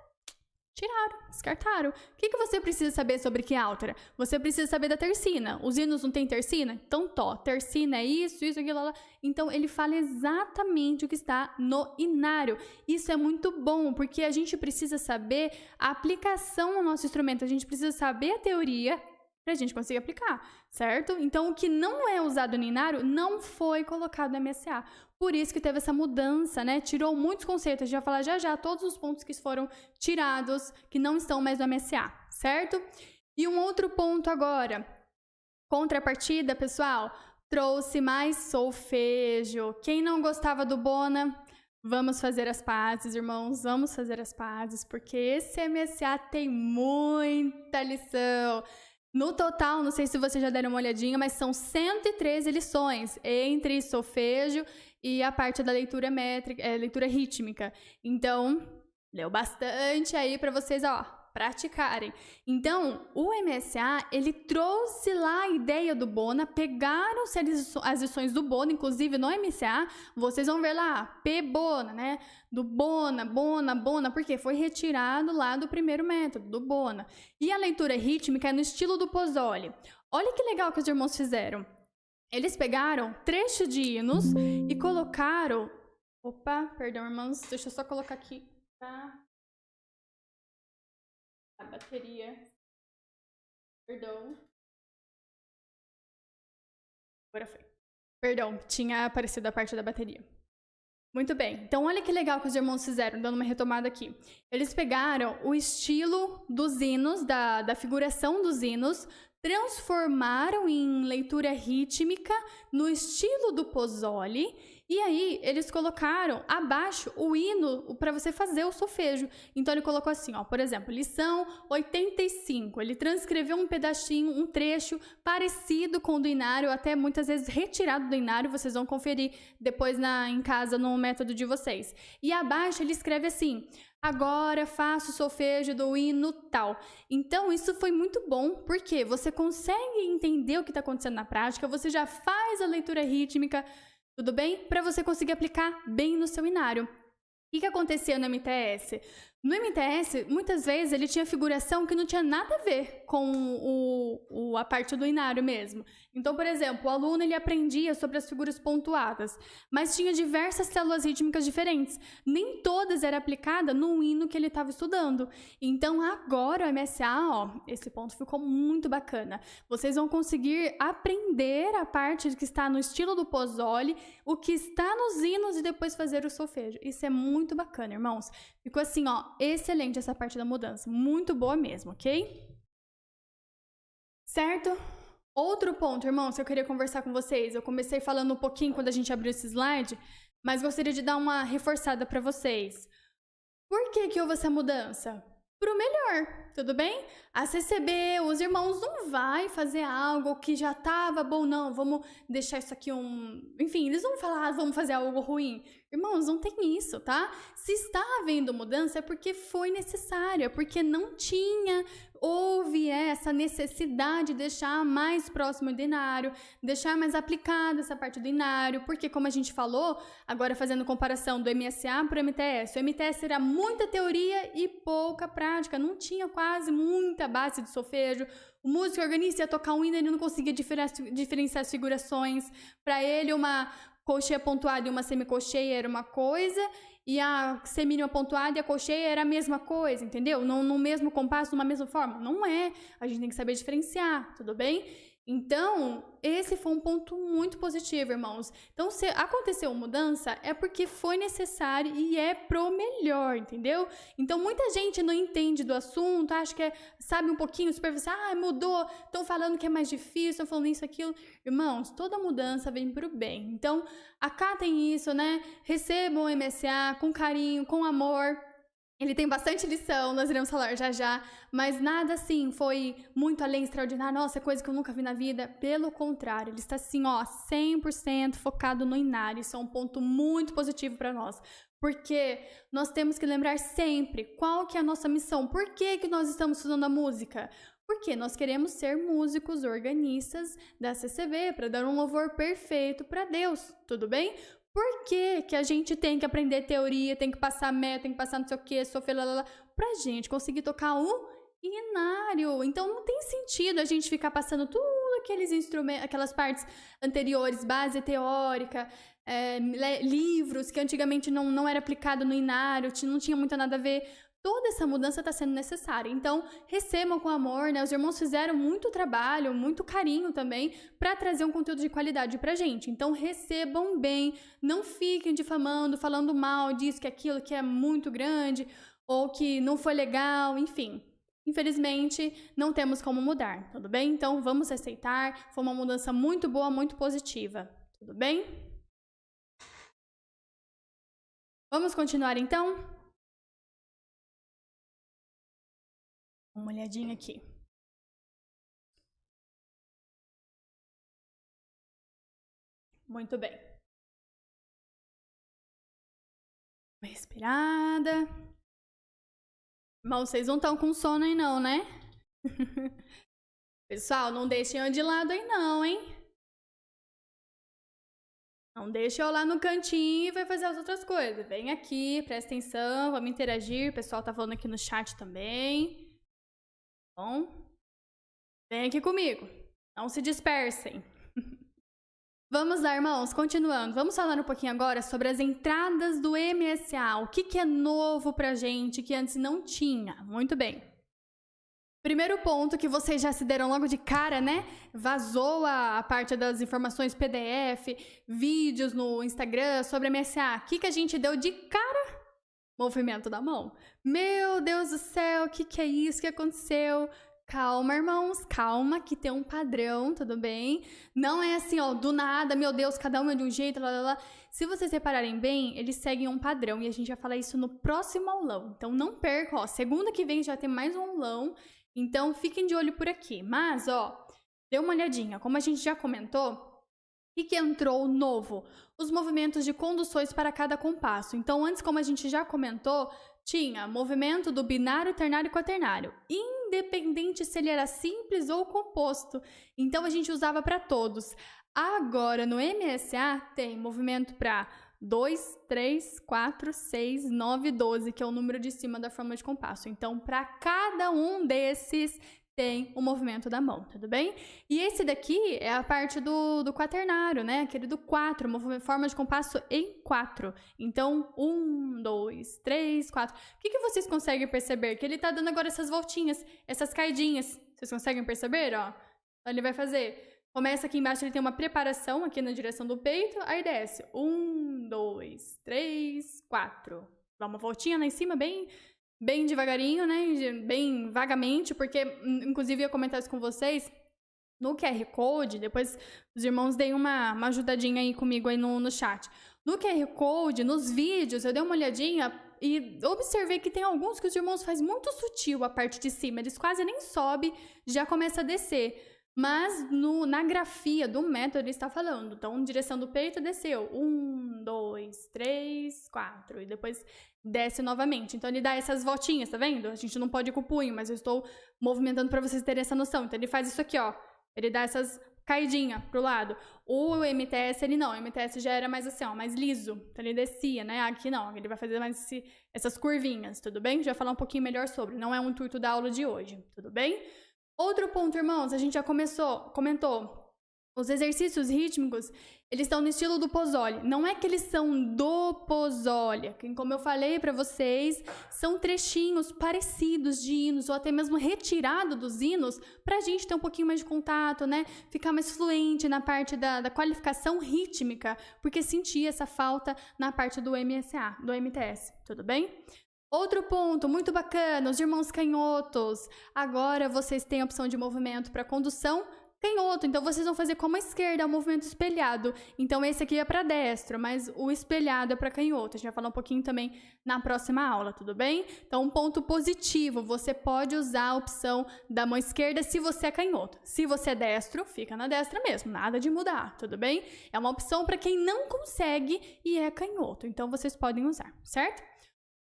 Tiraram, descartaram. O que você precisa saber sobre que altera? Você precisa saber da tercina. Os hinos não tem tercina? Então, tercina é isso, aquilo, lá. Então, ele fala exatamente o que está no inário. Isso é muito bom, porque a gente precisa saber a aplicação no nosso instrumento. A gente precisa saber a teoria pra gente conseguir aplicar, certo? Então, o que não é usado no inário não foi colocado no MSA. Por isso que teve essa mudança, né? Tirou muitos conceitos. A gente vai falar já todos os pontos que foram tirados, que não estão mais no MSA, certo? E um outro ponto agora, contrapartida, pessoal, trouxe mais solfejo. Quem não gostava do Bona, vamos fazer as pazes, irmãos, vamos fazer as pazes, porque esse MSA tem muita lição. No total, não sei se vocês já deram uma olhadinha, mas são 113 lições entre solfejo e a parte da leitura métrica, leitura rítmica. Então, leu bastante aí para vocês, praticarem. Então, o MSA, ele trouxe lá a ideia do Bona, pegaram-se as lições do Bona, inclusive no MSA, vocês vão ver lá, P-Bona, né? Do Bona, porque foi retirado lá do primeiro método, do Bona. E a leitura rítmica é no estilo do Pozzoli. Olha que legal que os irmãos fizeram. Eles pegaram trecho de hinos e colocaram... Opa, perdão, irmãos, deixa eu só colocar aqui, tá? A bateria. Perdão. Agora foi. Perdão, tinha aparecido a parte da bateria. Muito bem. Então, olha que legal que os irmãos fizeram, dando uma retomada aqui. Eles pegaram o estilo dos hinos, da figuração dos hinos, transformaram em leitura rítmica no estilo do Pozzoli. E aí, eles colocaram abaixo o hino para você fazer o solfejo. Então, ele colocou assim, por exemplo, lição 85. Ele transcreveu um pedacinho, um trecho parecido com o do inário, até muitas vezes retirado do inário. Vocês vão conferir depois em casa no método de vocês. E abaixo, ele escreve assim... Agora faço o solfejo do hino tal. Então, isso foi muito bom, porque você consegue entender o que está acontecendo na prática, você já faz a leitura rítmica, tudo bem? Para você conseguir aplicar bem no seu inário. O que acontecia no MTS? No MTS, muitas vezes, ele tinha figuração que não tinha nada a ver com a parte do inário mesmo. Então, por exemplo, o aluno ele aprendia sobre as figuras pontuadas, mas tinha diversas células rítmicas diferentes. Nem todas eram aplicadas no hino que ele estava estudando. Então, agora o MSA, esse ponto ficou muito bacana. Vocês vão conseguir aprender a parte que está no estilo do Pozzoli, o que está nos hinos e depois fazer o solfejo. Isso é muito bacana, irmãos. Ficou assim, excelente essa parte da mudança. Muito boa mesmo, ok? Certo? Outro ponto, irmãos, que eu queria conversar com vocês. Eu comecei falando um pouquinho quando a gente abriu esse slide, mas gostaria de dar uma reforçada para vocês. Por que houve essa mudança? Pro melhor, tudo bem? A CCB, os irmãos não vai fazer algo que já estava bom, não, vamos deixar isso aqui Enfim, eles vão falar, vamos fazer algo ruim. Irmãos, não tem isso, tá? Se está havendo mudança é porque foi necessária, porque não houve essa necessidade de deixar mais próximo do inário, deixar mais aplicada essa parte do inário, porque como a gente falou, agora fazendo comparação do MSA para o MTS, o MTS era muita teoria e pouca prática, não tinha quase muita base de solfejo. O músico organista ia tocar um hino, ele não conseguia diferenciar as figurações. Para ele, uma colcheia pontuada e uma semicolcheia era uma coisa, e a semínima pontuada e a colcheia era a mesma coisa, entendeu? No mesmo compasso, numa mesma forma. Não é. A gente tem que saber diferenciar, tudo bem? Então, esse foi um ponto muito positivo, irmãos. Então, se aconteceu mudança, é porque foi necessário e é pro melhor, entendeu? Então, muita gente não entende do assunto, acha que sabe um pouquinho, superficial, mudou, estão falando que é mais difícil, estão falando isso, aquilo. Irmãos, toda mudança vem pro bem. Então, acatem isso, né? Recebam o MSA com carinho, com amor. Ele tem bastante lição, nós iremos falar já, mas nada assim foi muito além, extraordinário, nossa, é coisa que eu nunca vi na vida. Pelo contrário, ele está assim, 100% focado no inário. Isso é um ponto muito positivo para nós, porque nós temos que lembrar sempre qual que é a nossa missão. Por que nós estamos estudando a música? Porque nós queremos ser músicos organistas da CCB, para dar um louvor perfeito para Deus, tudo bem? Por que a gente tem que aprender teoria, tem que passar meta, tem que passar não sei o que, pra gente conseguir tocar o inário? Então não tem sentido a gente ficar passando tudo aqueles instrumentos, aquelas partes anteriores, base teórica, livros que antigamente não era aplicado no inário, não tinha muito nada a ver. toda essa mudança está sendo necessária. Então, recebam com amor, né? Os irmãos fizeram muito trabalho, muito carinho também, para trazer um conteúdo de qualidade pra gente. Então, recebam bem, não fiquem difamando, falando mal disso, que aquilo que é muito grande, ou que não foi legal, enfim. Infelizmente, não temos como mudar, tudo bem? Então, vamos aceitar, foi uma mudança muito boa, muito positiva, tudo bem? Vamos continuar então? Uma olhadinha aqui. Muito bem. Uma respirada. Irmão, vocês não estão com sono aí não, né? Pessoal, não deixem eu de lado aí não, hein? Não deixa eu lá no cantinho e vai fazer as outras coisas. Vem aqui, presta atenção, vamos interagir. O pessoal tá falando aqui no chat também. Bom, vem aqui comigo. Não se dispersem. Vamos lá, irmãos, continuando. Vamos falar um pouquinho agora sobre as entradas do MSA. O que é novo pra gente que antes não tinha? Muito bem. Primeiro ponto que vocês já se deram logo de cara, né? Vazou a parte das informações PDF, vídeos no Instagram sobre MSA. O que a gente deu de cara? Movimento da mão. Meu Deus do céu, o que é isso que aconteceu? Calma, irmãos, calma, que tem um padrão, tudo bem? Não é assim, ó, do nada, meu Deus, cada um é de um jeito, lá, lá, lá. Se vocês repararem bem, eles seguem um padrão e a gente vai falar isso no próximo aulão. Então não percam, ó, segunda que vem já tem mais um aulão, então fiquem de olho por aqui. Mas, ó, dê uma olhadinha, como a gente já comentou, o que entrou novo? Os movimentos de conduções para cada compasso. Então, antes, como a gente já comentou, tinha movimento do binário, ternário e quaternário, independente se ele era simples ou composto. Então, a gente usava para todos. Agora, no MSA, tem movimento para 2, 3, 4, 6, 9, 12, que é o número de cima da forma de compasso. Então, para cada um desses, tem o movimento da mão, tudo bem? E esse daqui é a parte do quaternário, né? Aquele do 4, forma de compasso em 4. Então, 1, 2, 3, 4. O que vocês conseguem perceber? Que ele tá dando agora essas voltinhas, essas caidinhas. Vocês conseguem perceber, ó? Então, ele vai fazer... Começa aqui embaixo, ele tem uma preparação aqui na direção do peito, aí desce. 1, 2, 3, 4. Dá uma voltinha lá em cima, bem devagarinho, né? Bem vagamente, porque, inclusive, eu ia comentar isso com vocês. No QR Code, depois os irmãos deem uma ajudadinha aí comigo aí no chat. No QR Code, nos vídeos, eu dei uma olhadinha e observei que tem alguns que os irmãos fazem muito sutil a parte de cima. Eles quase nem sobem, já começa a descer. Mas na grafia do método ele está falando. Então, direção do peito desceu. 1, 2, 3, 4. E depois desce novamente. Então, ele dá essas voltinhas, tá vendo? A gente não pode ir com o punho, mas eu estou movimentando para vocês terem essa noção. Então, ele faz isso aqui, ó. Ele dá essas caidinhas pro lado. O MTS, ele não. O MTS já era mais assim, ó, mais liso. Então, ele descia, né? Aqui não. Ele vai fazer mais essas curvinhas, tudo bem? Já falar um pouquinho melhor sobre. Não é um intuito da aula de hoje, tudo bem? Outro ponto, irmãos, a gente já comentou, os exercícios rítmicos, eles estão no estilo do Pozzoli. Não é que eles são do Pozzoli, como eu falei para vocês, são trechinhos parecidos de hinos, ou até mesmo retirado dos hinos, para a gente ter um pouquinho mais de contato, né? Ficar mais fluente na parte da qualificação rítmica, porque sentia essa falta na parte do MSA, do MTS, tudo bem? Outro ponto muito bacana, os irmãos canhotos. Agora vocês têm a opção de movimento para condução canhoto. Então vocês vão fazer como a esquerda, o movimento espelhado. Então esse aqui é para destro, mas o espelhado é para canhoto. A gente vai falar um pouquinho também na próxima aula, tudo bem? Então um ponto positivo, você pode usar a opção da mão esquerda se você é canhoto. Se você é destro, fica na destra mesmo, nada de mudar, tudo bem? É uma opção para quem não consegue e é canhoto. Então vocês podem usar, certo?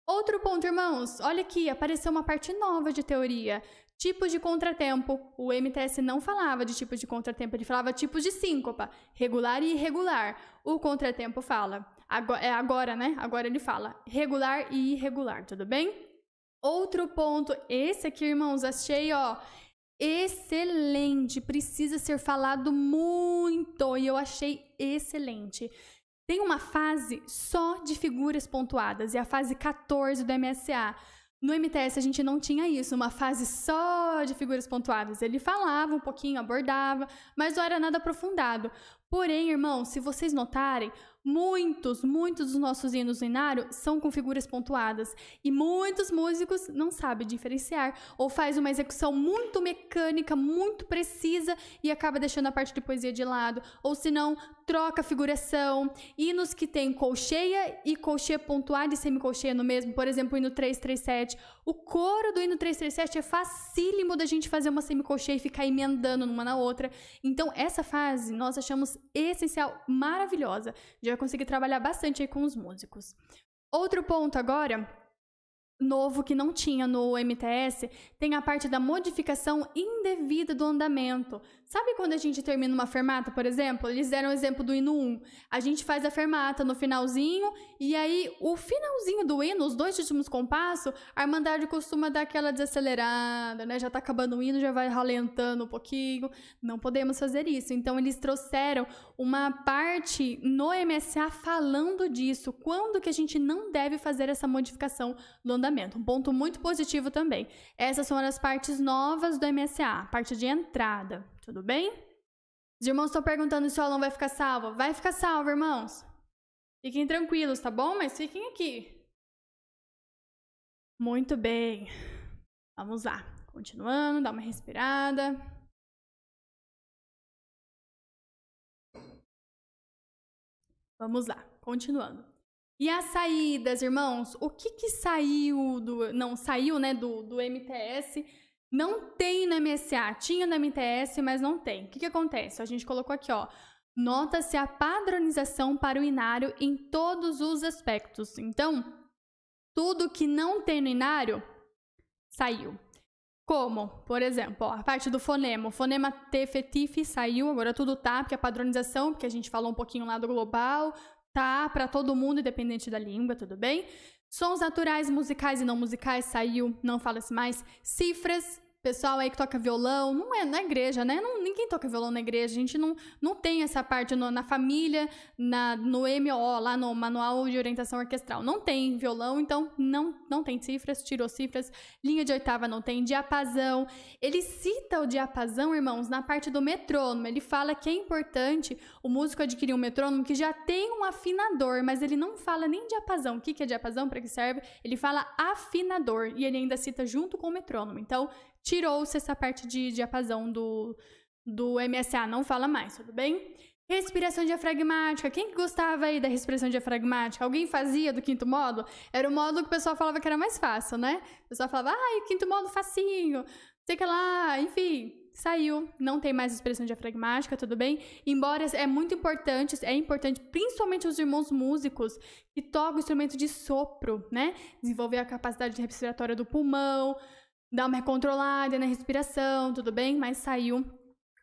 Outro ponto, irmãos, olha aqui, apareceu uma parte nova de teoria. Tipos de contratempo. O MTS não falava de tipos de contratempo, ele falava tipos de síncopa, regular e irregular. O contratempo fala, agora, né? Agora ele fala regular e irregular, tudo bem? Outro ponto, esse aqui, irmãos, achei, ó, excelente, precisa ser falado muito, e eu achei excelente. Tem uma fase só de figuras pontuadas, é a fase 14 do MSA. No MTS a gente não tinha isso, uma fase só de figuras pontuadas. Ele falava um pouquinho, abordava, mas não era nada aprofundado. Porém, irmãos, se vocês notarem, muitos dos nossos hinos no inário são com figuras pontuadas. E muitos músicos não sabem diferenciar, ou faz uma execução muito mecânica, muito precisa, e acaba deixando a parte de poesia de lado. Ou se não, troca a figuração. Hinos que tem colcheia e colcheia pontuada e semicolcheia no mesmo. Por exemplo, o hino 337. O coro do hino 337 é facílimo da gente fazer uma semicolcheia e ficar emendando numa na outra. Então, essa fase nós achamos essencial, maravilhosa. Já vai conseguir trabalhar bastante aí com os músicos. Outro ponto agora, novo que não tinha no MTS, tem a parte da modificação indevida do andamento. Sabe quando a gente termina uma fermata, por exemplo? Eles deram o exemplo do hino 1. A gente faz a fermata no finalzinho, e aí o finalzinho do hino, os 2 últimos compassos, a Irmandade costuma dar aquela desacelerada, né? Já tá acabando o hino, já vai ralentando um pouquinho. Não podemos fazer isso. Então, eles trouxeram uma parte no MSA falando disso. Quando que a gente não deve fazer essa modificação do andamento? Um ponto muito positivo também. Essas são as partes novas do MSA, parte de entrada. Tudo bem? Os irmãos estão perguntando se o aulão vai ficar salvo. Vai ficar salvo, irmãos. Fiquem tranquilos, tá bom? Mas fiquem aqui. Muito bem. Vamos lá. Continuando, dá uma respirada. Vamos lá, continuando. E as saídas, irmãos? O que saiu do... Não, saiu, né, do MTS... Não tem no MSA, tinha no MTS, mas não tem. O que acontece? A gente colocou aqui, ó. Nota-se a padronização para o inário em todos os aspectos. Então, tudo que não tem no inário, saiu. Como, por exemplo, ó, a parte do fonema. O fonema T, F, T, F saiu, agora tudo tá, porque a padronização, porque a gente falou um pouquinho lá do global, tá para todo mundo, independente da língua, tudo bem? Sons naturais, musicais e não musicais, saiu, não fala-se mais. Cifras, pessoal aí que toca violão, não é na igreja, né? Ninguém toca violão na igreja, a gente não tem essa parte na família, no MOO, lá no Manual de Orientação Orquestral. Não tem violão, então não tem cifras, tirou cifras. Linha de oitava não tem, diapasão. Ele cita o diapasão, irmãos, na parte do metrônomo. Ele fala que é importante o músico adquirir um metrônomo que já tem um afinador, mas ele não fala nem diapasão. O que é diapasão, para que serve? Ele fala afinador, e ele ainda cita junto com o metrônomo. Então, tirou-se essa parte de diapasão do MSA, não fala mais, tudo bem? Respiração diafragmática. Quem que gostava aí da respiração diafragmática? Alguém fazia do quinto módulo? Era o módulo que o pessoal falava que era mais fácil, né? O pessoal falava, o quinto módulo facinho, sei que lá, enfim, saiu. Não tem mais respiração diafragmática, tudo bem? Embora é muito importante, principalmente os irmãos músicos que tocam instrumento de sopro, né? Desenvolver a capacidade respiratória do pulmão, dar uma recontrolada na respiração, tudo bem? Mas saiu.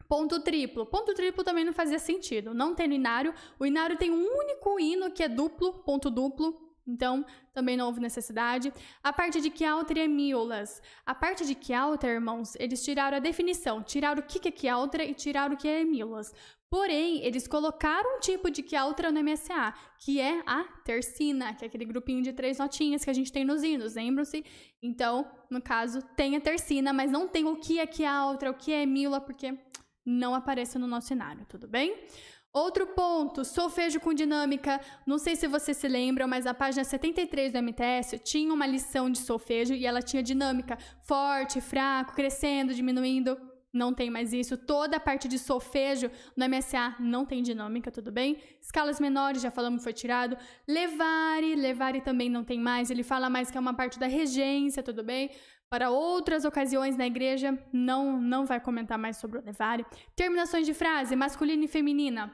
Ponto triplo. Ponto triplo também não fazia sentido. Não tem no inário. O inário tem um único hino que é duplo, ponto duplo. Então, também não houve necessidade. A parte de quialter e hemíolas. A parte de quialter, irmãos, eles tiraram a definição. Tiraram o que é quialter e tiraram o que é hemíolas. Porém, eles colocaram um tipo de quialtra no MSA, que é a tercina, que é aquele grupinho de 3 notinhas que a gente tem nos hinos, lembram-se? Então, no caso, tem a tercina, mas não tem o que é quialtra, o que é hemíola, porque não aparece no nosso inário, tudo bem? Outro ponto, solfejo com dinâmica. Não sei se vocês se lembram, mas na página 73 do MTS tinha uma lição de solfejo e ela tinha dinâmica forte, fraco, crescendo, diminuindo. Não tem mais isso. Toda a parte de solfejo no MSA não tem dinâmica, tudo bem? Escalas menores, já falamos, foi tirado. Levare também não tem mais. Ele fala mais que é uma parte da regência, tudo bem? Para outras ocasiões na igreja, não vai comentar mais sobre o levare. Terminações de frase, masculina e feminina,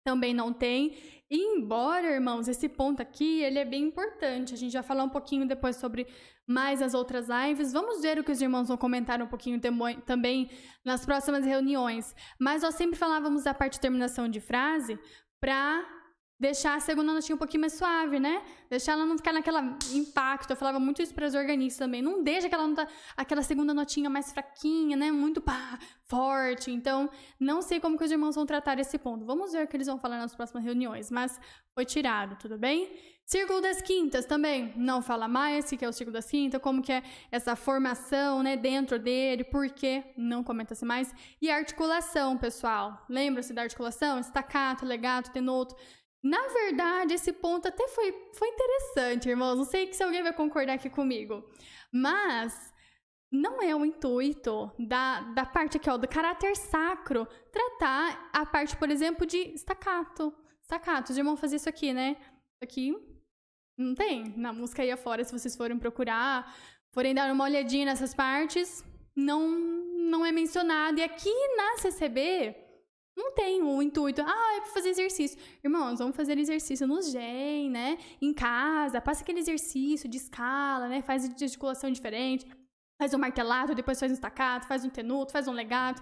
também não tem. Embora, irmãos, esse ponto aqui, ele é bem importante. A gente vai falar um pouquinho depois sobre mais as outras lives. Vamos ver o que os irmãos vão comentar um pouquinho também nas próximas reuniões. Mas nós sempre falávamos da parte de terminação de frase para deixar a segunda notinha um pouquinho mais suave, né? Deixar ela não ficar naquela impacto. Eu falava muito isso para as organistas também. Não deixa aquela segunda notinha mais fraquinha, né? Muito forte. Então, não sei como que os irmãos vão tratar esse ponto. Vamos ver o que eles vão falar nas próximas reuniões. Mas foi tirado, tudo bem? Círculo das quintas também. Não fala mais o que é o círculo das quintas, como que é essa formação, né? Dentro dele, por quê? Não comenta-se mais. E a articulação, pessoal. Lembra-se da articulação? Staccato, legato, tenuto. Na verdade, esse ponto até foi interessante, irmãos. Não sei se alguém vai concordar aqui comigo. Mas não é o intuito da parte aqui, ó, do caráter sacro, tratar a parte, por exemplo, de staccato. Staccato, os irmãos faziam isso aqui, né? Aqui não tem. Na música aí afora, se vocês forem procurar, forem dar uma olhadinha nessas partes, não é mencionado. E aqui na CCB... não tem o intuito, é pra fazer exercício. Irmãos, vamos fazer exercício no GEM, né? Em casa, passa aquele exercício de escala, né? Faz de articulação diferente, faz um martelato, depois faz um staccato, faz um tenuto, faz um legato.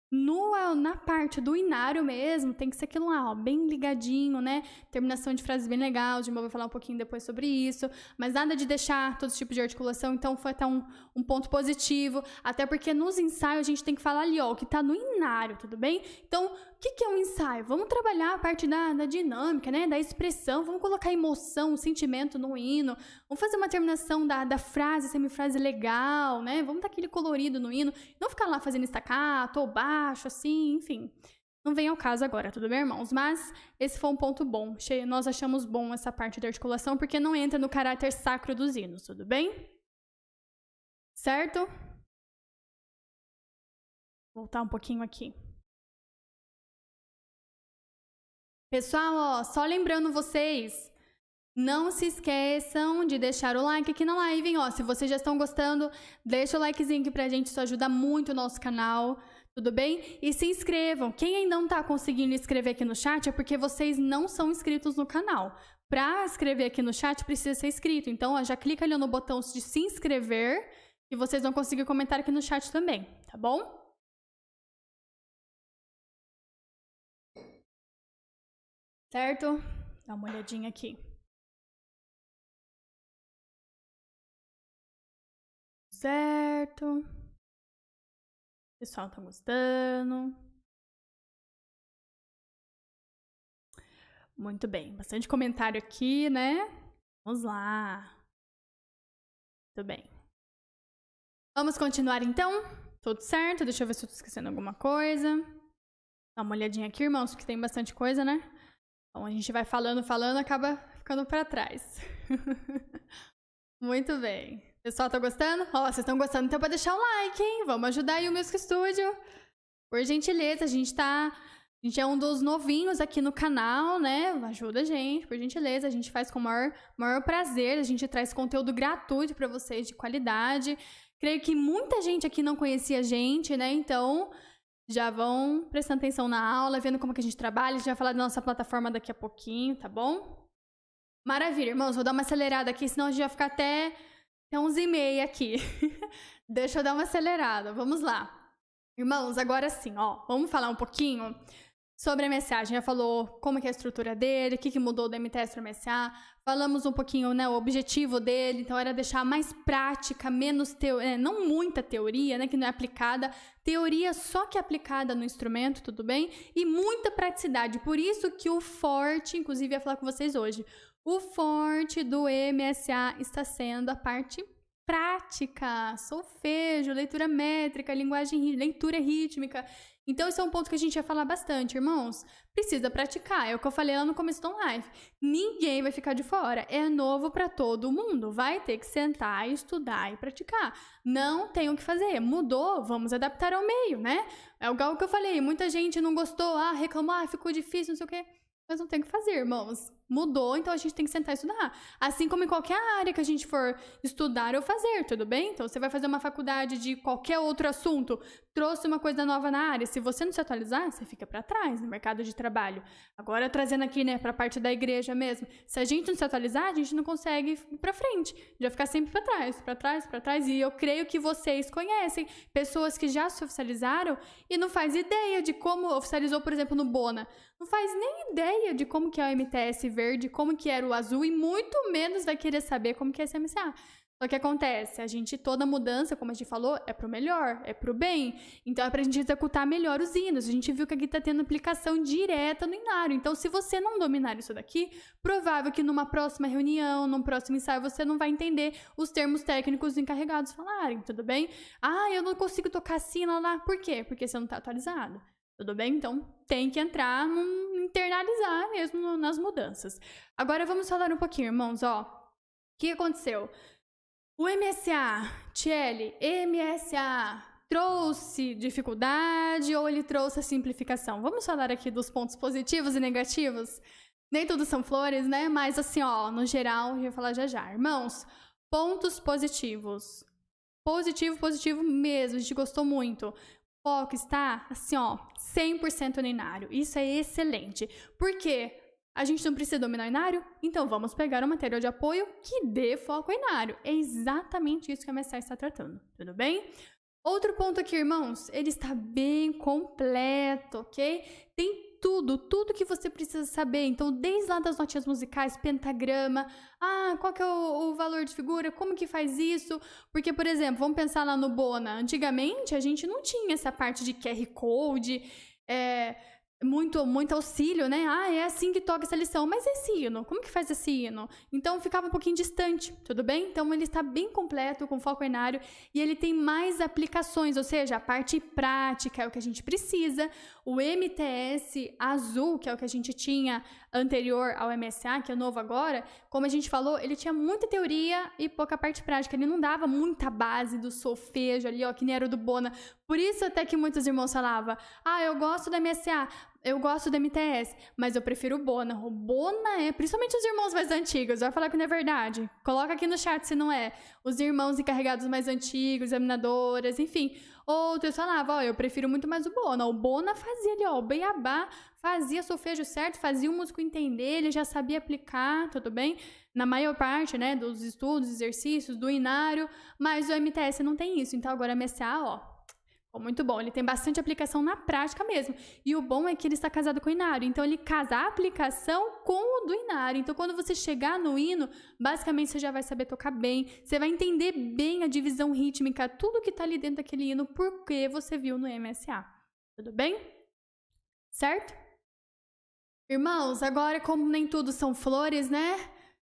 Na parte do inário mesmo, tem que ser aquilo lá, ó, bem ligadinho, né? Terminação de frases bem legal, de novo eu vou falar um pouquinho depois sobre isso, mas nada de deixar todo tipo de articulação, então foi até um ponto positivo, até porque nos ensaios a gente tem que falar ali, ó, o que tá no inário, tudo bem? Então, o que é um ensaio? Vamos trabalhar a parte da dinâmica, né? Da expressão, vamos colocar emoção, sentimento no hino, vamos fazer uma terminação da frase, semifrase legal, né? Vamos dar aquele colorido no hino, não ficar lá fazendo staccato ou baixo, assim, enfim. Não vem ao caso agora, tudo bem, irmãos? Mas esse foi um ponto bom. Nós achamos bom essa parte da articulação, porque não entra no caráter sacro dos hinos, tudo bem? Certo? Vou voltar um pouquinho aqui. Pessoal, ó, só lembrando vocês, não se esqueçam de deixar o like aqui na live, hein? Ó, se vocês já estão gostando, deixa o likezinho aqui pra gente, isso ajuda muito o nosso canal, tudo bem? E se inscrevam. Quem ainda não tá conseguindo inscrever aqui no chat é porque vocês não são inscritos no canal. Pra escrever aqui no chat, precisa ser inscrito. Então, ó, já clica ali no botão de se inscrever e vocês vão conseguir comentar aqui no chat também, tá bom? Certo? Dá uma olhadinha aqui. Certo. O pessoal tá gostando. Muito bem. Bastante comentário aqui, né? Vamos lá. Muito bem. Vamos continuar, então? Tudo certo? Deixa eu ver se eu tô esquecendo alguma coisa. Dá uma olhadinha aqui, irmãos, que tem bastante coisa, né? Então, a gente vai falando, acaba ficando pra trás. Muito bem. O pessoal tá gostando? Ó, vocês estão gostando, então pode deixar o like, hein? Vamos ajudar aí o Music Studio. Por gentileza, a gente é um dos novinhos aqui no canal, né? Ajuda a gente, por gentileza. A gente faz com o maior prazer. A gente traz conteúdo gratuito pra vocês, de qualidade. Creio que muita gente aqui não conhecia a gente, né? Então... já vão prestando atenção na aula, vendo como que a gente trabalha. A gente vai falar da nossa plataforma daqui a pouquinho, tá bom? Maravilha, irmãos. Vou dar uma acelerada aqui, senão a gente vai ficar até 11h30 aqui. Deixa eu dar uma acelerada. Vamos lá. Irmãos, agora sim, ó. Vamos falar um pouquinho sobre a MSA. A gente já falou como que é a estrutura dele, o que mudou do MTS para MSA. Falamos um pouquinho, né, o objetivo dele. Então, era deixar mais prática, menos teoria, não muita teoria, né, que não é aplicada. Teoria só que é aplicada no instrumento, tudo bem? E muita praticidade. Por isso que o forte, inclusive, ia falar com vocês hoje. O forte do MSA está sendo a parte prática, solfejo, leitura métrica, leitura rítmica. Então, esse é um ponto que a gente vai falar bastante, irmãos. Precisa praticar, é o que eu falei lá no começo da live. Ninguém vai ficar de fora, é novo para todo mundo. Vai ter que sentar, estudar e praticar. Não tem o que fazer, mudou, vamos adaptar ao meio, né? É igual o que eu falei, muita gente não gostou, reclamou, ficou difícil, não sei o quê. Mas não tem o que fazer, irmãos. Mudou, então a gente tem que sentar e estudar. Assim como em qualquer área que a gente for estudar ou fazer, tudo bem? Então, você vai fazer uma faculdade de qualquer outro assunto, trouxe uma coisa nova na área. Se você não se atualizar, você fica para trás no mercado de trabalho. Agora, trazendo aqui, né, para a parte da igreja mesmo. Se a gente não se atualizar, a gente não consegue ir para frente. Já ficar sempre para trás, para trás, para trás. E eu creio que vocês conhecem pessoas que já se oficializaram e não faz ideia de como oficializou, por exemplo, no Bona. Não faz nem ideia ideia de como que é o MTS verde, como que era o azul e muito menos vai querer saber como que é esse MSA. Só que acontece, toda mudança, como a gente falou, é pro melhor, é pro bem. Então é pra gente executar melhor os hinos. A gente viu que aqui tá tendo aplicação direta no inário. Então se você não dominar isso daqui, provável que numa próxima reunião, num próximo ensaio, você não vai entender os termos técnicos dos encarregados falarem, tudo bem? Eu não consigo tocar assim lá. Por quê? Porque você não tá atualizado. Tudo bem? Então, tem que entrar, internalizar mesmo nas mudanças. Agora vamos falar um pouquinho, irmãos, ó. O que aconteceu? O MSA, Tchelle, MSA trouxe dificuldade ou ele trouxe a simplificação? Vamos falar aqui dos pontos positivos e negativos? Nem tudo são flores, né? Mas assim, ó, no geral, eu vou falar já. Irmãos, pontos positivos. Positivo mesmo, a gente gostou muito. O foco está, assim, ó, 100% no inário. Isso é excelente. Por quê? A gente não precisa dominar o inário? Então vamos pegar um material de apoio que dê foco ao inário. É exatamente isso que a MSA está tratando, tudo bem? Outro ponto aqui, irmãos, ele está bem completo, ok? Tem tudo que você precisa saber. Então, desde lá das notinhas musicais, pentagrama, qual que é o valor de figura, como que faz isso? Porque, por exemplo, vamos pensar lá no Bona. Antigamente, a gente não tinha essa parte de QR Code, muito auxílio, né? É assim que toca essa lição. Mas esse hino, como que faz esse hino? Então ficava um pouquinho distante, tudo bem? Então ele está bem completo, com foco inário, e ele tem mais aplicações, ou seja, a parte prática é o que a gente precisa. O MTS azul, que é o que a gente tinha anterior ao MSA, que é novo agora, como a gente falou, ele tinha muita teoria e pouca parte prática. Ele não dava muita base do solfejo ali, ó, que nem era o do Bona. Por isso até que muitos irmãos falavam, eu gosto da MSA, eu gosto do MTS, mas eu prefiro o Bona. O Bona principalmente os irmãos mais antigos, vai falar que não é verdade. Coloca aqui no chat se não é. Os irmãos encarregados mais antigos, examinadoras, enfim. Outros falavam, eu prefiro muito mais o Bona. O Bona fazia ali, ó, o beabá, fazia solfejo certo, fazia o músico entender, ele já sabia aplicar, tudo bem? Na maior parte, né, dos estudos, exercícios, do inário, mas o MTS não tem isso. Então agora o MSA, ó, muito bom, ele tem bastante aplicação na prática mesmo. E o bom é que ele está casado com o inário. Então, ele casa a aplicação com o do inário. Então, quando você chegar no hino, basicamente você já vai saber tocar bem. Você vai entender bem a divisão rítmica, tudo que está ali dentro daquele hino, porque você viu no MSA. Tudo bem? Certo? Irmãos, agora como nem tudo são flores, né?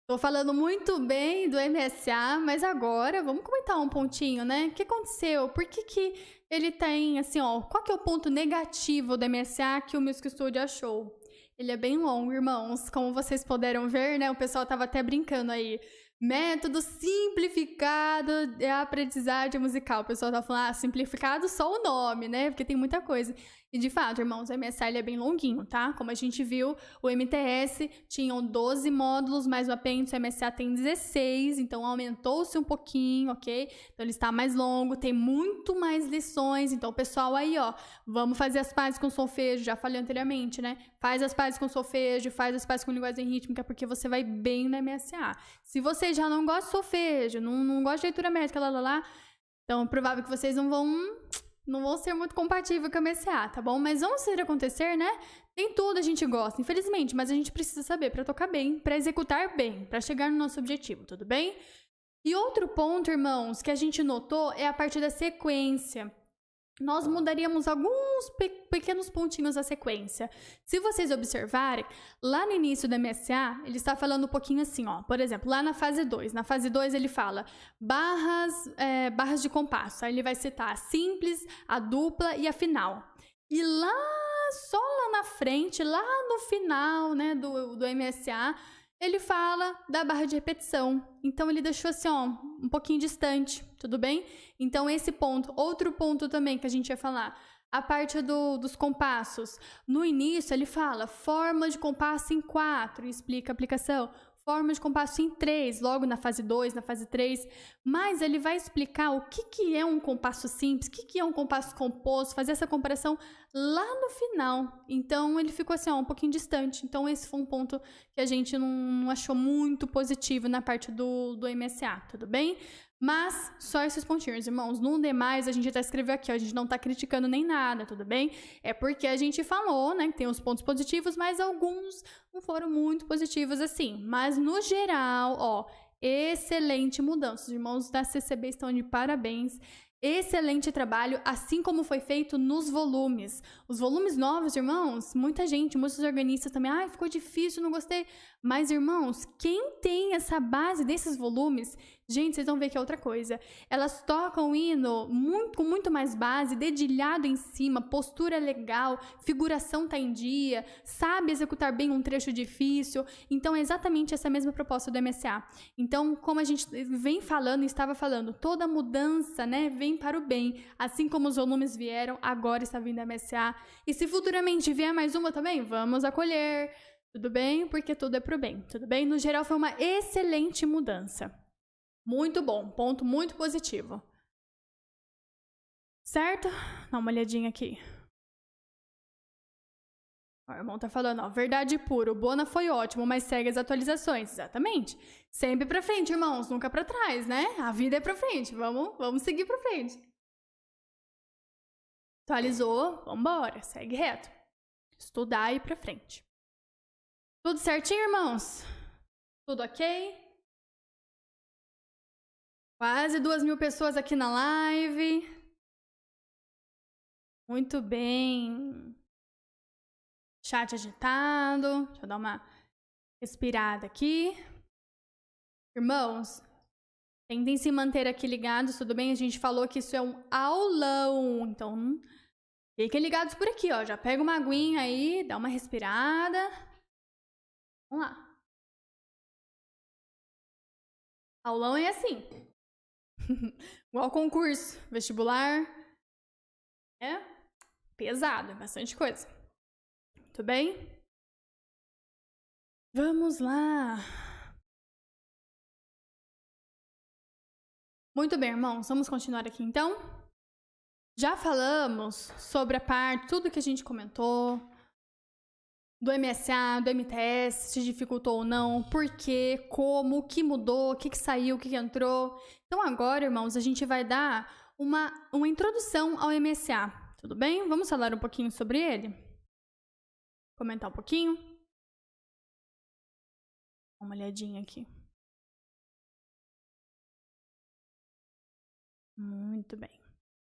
Tô falando muito bem do MSA, mas agora vamos comentar um pontinho, né? O que aconteceu? Por que ele tem, assim, ó, qual que é o ponto negativo do MSA que o Music Studio achou? Ele é bem longo, irmãos, como vocês puderam ver, né? O pessoal tava até brincando aí. Método simplificado de aprendizagem musical. O pessoal tá falando, simplificado só o nome, né? Porque tem muita coisa. E de fato, irmãos, o MSA ele é bem longuinho, tá? Como a gente viu, o MTS tinham 12 módulos, mais o apêndice, o MSA tem 16, então aumentou-se um pouquinho, ok? Então ele está mais longo, tem muito mais lições. Então, pessoal, aí, ó, vamos fazer as pazes com solfejo, já falei anteriormente, né? Faz as pazes com solfejo, faz as pazes com linguagem rítmica, porque você vai bem no MSA. Se você já não gosta de solfejo, não gosta de leitura métrica, então é provável que vocês não vão ser muito compatíveis com o MSA, tá bom? Mas vamos fazer acontecer, né? Nem tudo a gente gosta, infelizmente, mas a gente precisa saber para tocar bem, para executar bem, para chegar no nosso objetivo, tudo bem? E outro ponto, irmãos, que a gente notou é a parte da sequência. Nós mudaríamos alguns pequenos pontinhos da sequência. Se vocês observarem, lá no início do MSA, ele está falando um pouquinho assim, ó. Por exemplo, lá na fase 2. Na fase 2 ele fala barras de compasso. Aí ele vai citar a simples, a dupla e a final. E só lá na frente, lá no final, né, do MSA, ele fala da barra de repetição. Então, ele deixou assim, ó, um pouquinho distante, tudo bem? Então, esse ponto. Outro ponto também que a gente ia falar, a parte dos compassos. No início, ele fala forma de compasso em 4, explica a aplicação. Forma de compasso em 3, logo na fase 2, na fase 3. Mas ele vai explicar o que é um compasso simples, o que é um compasso composto, fazer essa comparação lá no final. Então, ele ficou assim, ó, um pouquinho distante. Então, esse foi um ponto que a gente não achou muito positivo na parte do MSA, tudo bem? Mas só esses pontinhos, irmãos. No demais, a gente até escreveu aqui, ó, a gente não tá criticando nem nada, tudo bem? É porque a gente falou, né, que tem os pontos positivos, mas alguns não foram muito positivos assim. Mas no geral, ó, excelente mudança. Os irmãos da CCB estão de parabéns. Excelente trabalho, assim como foi feito nos volumes. Os volumes novos, irmãos, muita gente, muitos organistas também, ficou difícil, não gostei. Mas, irmãos, quem tem essa base desses volumes, gente, vocês vão ver que é outra coisa. Elas tocam o hino com muito mais base, dedilhado em cima, postura legal, figuração tá em dia, sabe executar bem um trecho difícil. Então, é exatamente essa mesma proposta do MSA. Então, como a gente vem falando e estava falando, toda mudança, né, vem para o bem. Assim como os volumes vieram, agora está vindo a MSA. E se futuramente vier mais uma também, vamos acolher. Tudo bem? Porque tudo é pro bem. Tudo bem? No geral, foi uma excelente mudança. Muito bom. Ponto muito positivo. Certo? Dá uma olhadinha aqui. O irmão tá falando, ó, verdade pura, o Bona foi ótimo, mas segue as atualizações. Exatamente. Sempre pra frente, irmãos, nunca pra trás, né? A vida é pra frente, vamos seguir pra frente. Atualizou, vambora, segue reto. Estudar e ir pra frente. Tudo certinho, irmãos? Tudo ok? Quase 2.000 pessoas aqui na live. Muito bem. Chat agitado. Deixa eu dar uma respirada aqui. Irmãos, tentem se manter aqui ligados, tudo bem? A gente falou que isso é um aulão. Então, fiquem ligados por aqui, ó. Já pega uma aguinha aí, dá uma respirada. Vamos lá. Aulão é assim. Igual concurso, vestibular. É pesado, é bastante coisa. Tudo bem? Vamos lá. Muito bem, irmãos. Vamos continuar aqui, então? Já falamos sobre a parte, tudo que a gente comentou, do MSA, do MTS, se dificultou ou não, por quê, como, o que mudou, o que saiu, o que entrou. Então agora, irmãos, a gente vai dar uma introdução ao MSA, tudo bem? Vamos falar um pouquinho sobre ele? Comentar um pouquinho? Dá uma olhadinha aqui. Muito bem.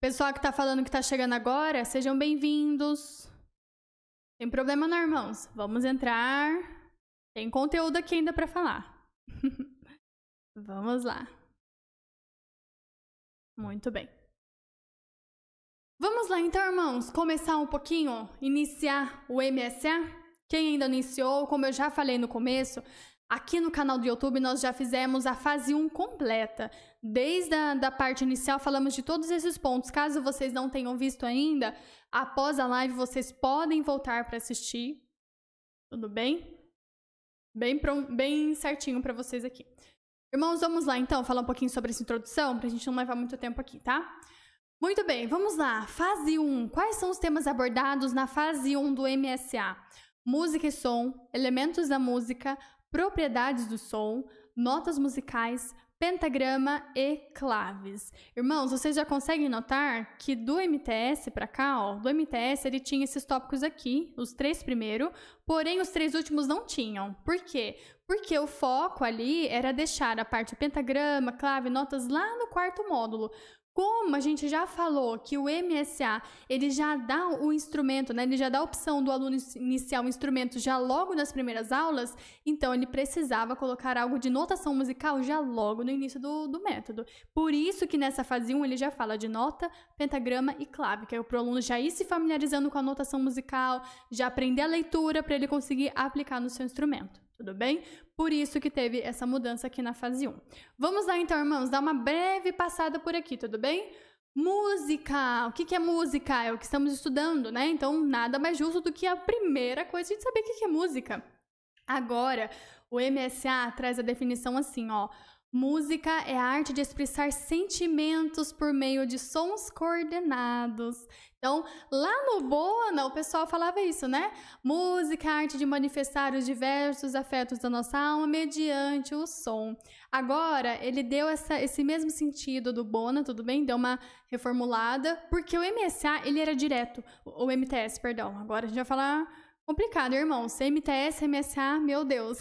Pessoal que tá falando que tá chegando agora, sejam bem-vindos. Tem problema não, irmãos. Vamos entrar. Tem conteúdo aqui ainda para falar. Vamos lá. Muito bem. Vamos lá então, irmãos, começar um pouquinho, iniciar o MSA. Quem ainda não iniciou, como eu já falei no começo, aqui no canal do YouTube nós já fizemos a fase 1 completa. Desde a parte inicial falamos de todos esses pontos. Caso vocês não tenham visto ainda, após a live vocês podem voltar para assistir. Tudo bem? Bem certinho para vocês aqui. Irmãos, vamos lá então falar um pouquinho sobre essa introdução, para a gente não levar muito tempo aqui, tá? Muito bem, vamos lá. Fase 1. Quais são os temas abordados na fase 1 do MSA? Música e som, elementos da música, propriedades do som, notas musicais, pentagrama e claves. Irmãos, vocês já conseguem notar que do MTS para cá, ó, do MTS ele tinha esses tópicos aqui, os 3 primeiros, porém os 3 últimos não tinham. Por quê? Porque o foco ali era deixar a parte pentagrama, clave, notas lá no 4º módulo. Como a gente já falou que o MSA, ele já dá o instrumento, né? Ele já dá a opção do aluno iniciar o instrumento já logo nas primeiras aulas, então ele precisava colocar algo de notação musical já logo no início do método. Por isso que nessa fase 1 ele já fala de nota, pentagrama e clave, que é para o aluno já ir se familiarizando com a notação musical, já aprender a leitura para ele conseguir aplicar no seu instrumento. Tudo bem? Por isso que teve essa mudança aqui na fase 1. Vamos lá então, irmãos, dar uma breve passada por aqui, tudo bem? Música! O que é música? É o que estamos estudando, né? Então, nada mais justo do que a primeira coisa de saber o que é música. Agora, o MSA traz a definição assim, ó. Música é a arte de expressar sentimentos por meio de sons coordenados. Então, lá no Bona, o pessoal falava isso, né? Música é a arte de manifestar os diversos afetos da nossa alma mediante o som. Agora, ele deu esse mesmo sentido do Bona, tudo bem? Deu uma reformulada, porque o MSA, ele era direto. O MTS, perdão. Agora a gente vai falar complicado, irmãos. MTS, MSA, meu Deus.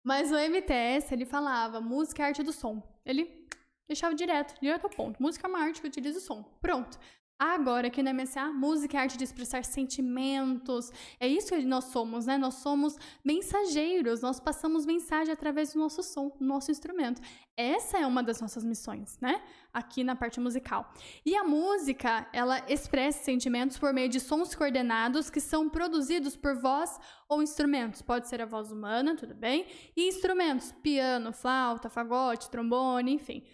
Mas o MTS, ele falava, música é a arte do som. Ele deixava direto ao ponto. Música é uma arte que utiliza o som. Pronto. Agora, aqui no MSA, música é a arte de expressar sentimentos. É isso que nós somos, né? Nós somos mensageiros. Nós passamos mensagem através do nosso som, do nosso instrumento. Essa é uma das nossas missões, né? Aqui na parte musical. E a música, ela expressa sentimentos por meio de sons coordenados que são produzidos por voz ou instrumentos. Pode ser a voz humana, tudo bem? E instrumentos, piano, flauta, fagote, trombone, enfim.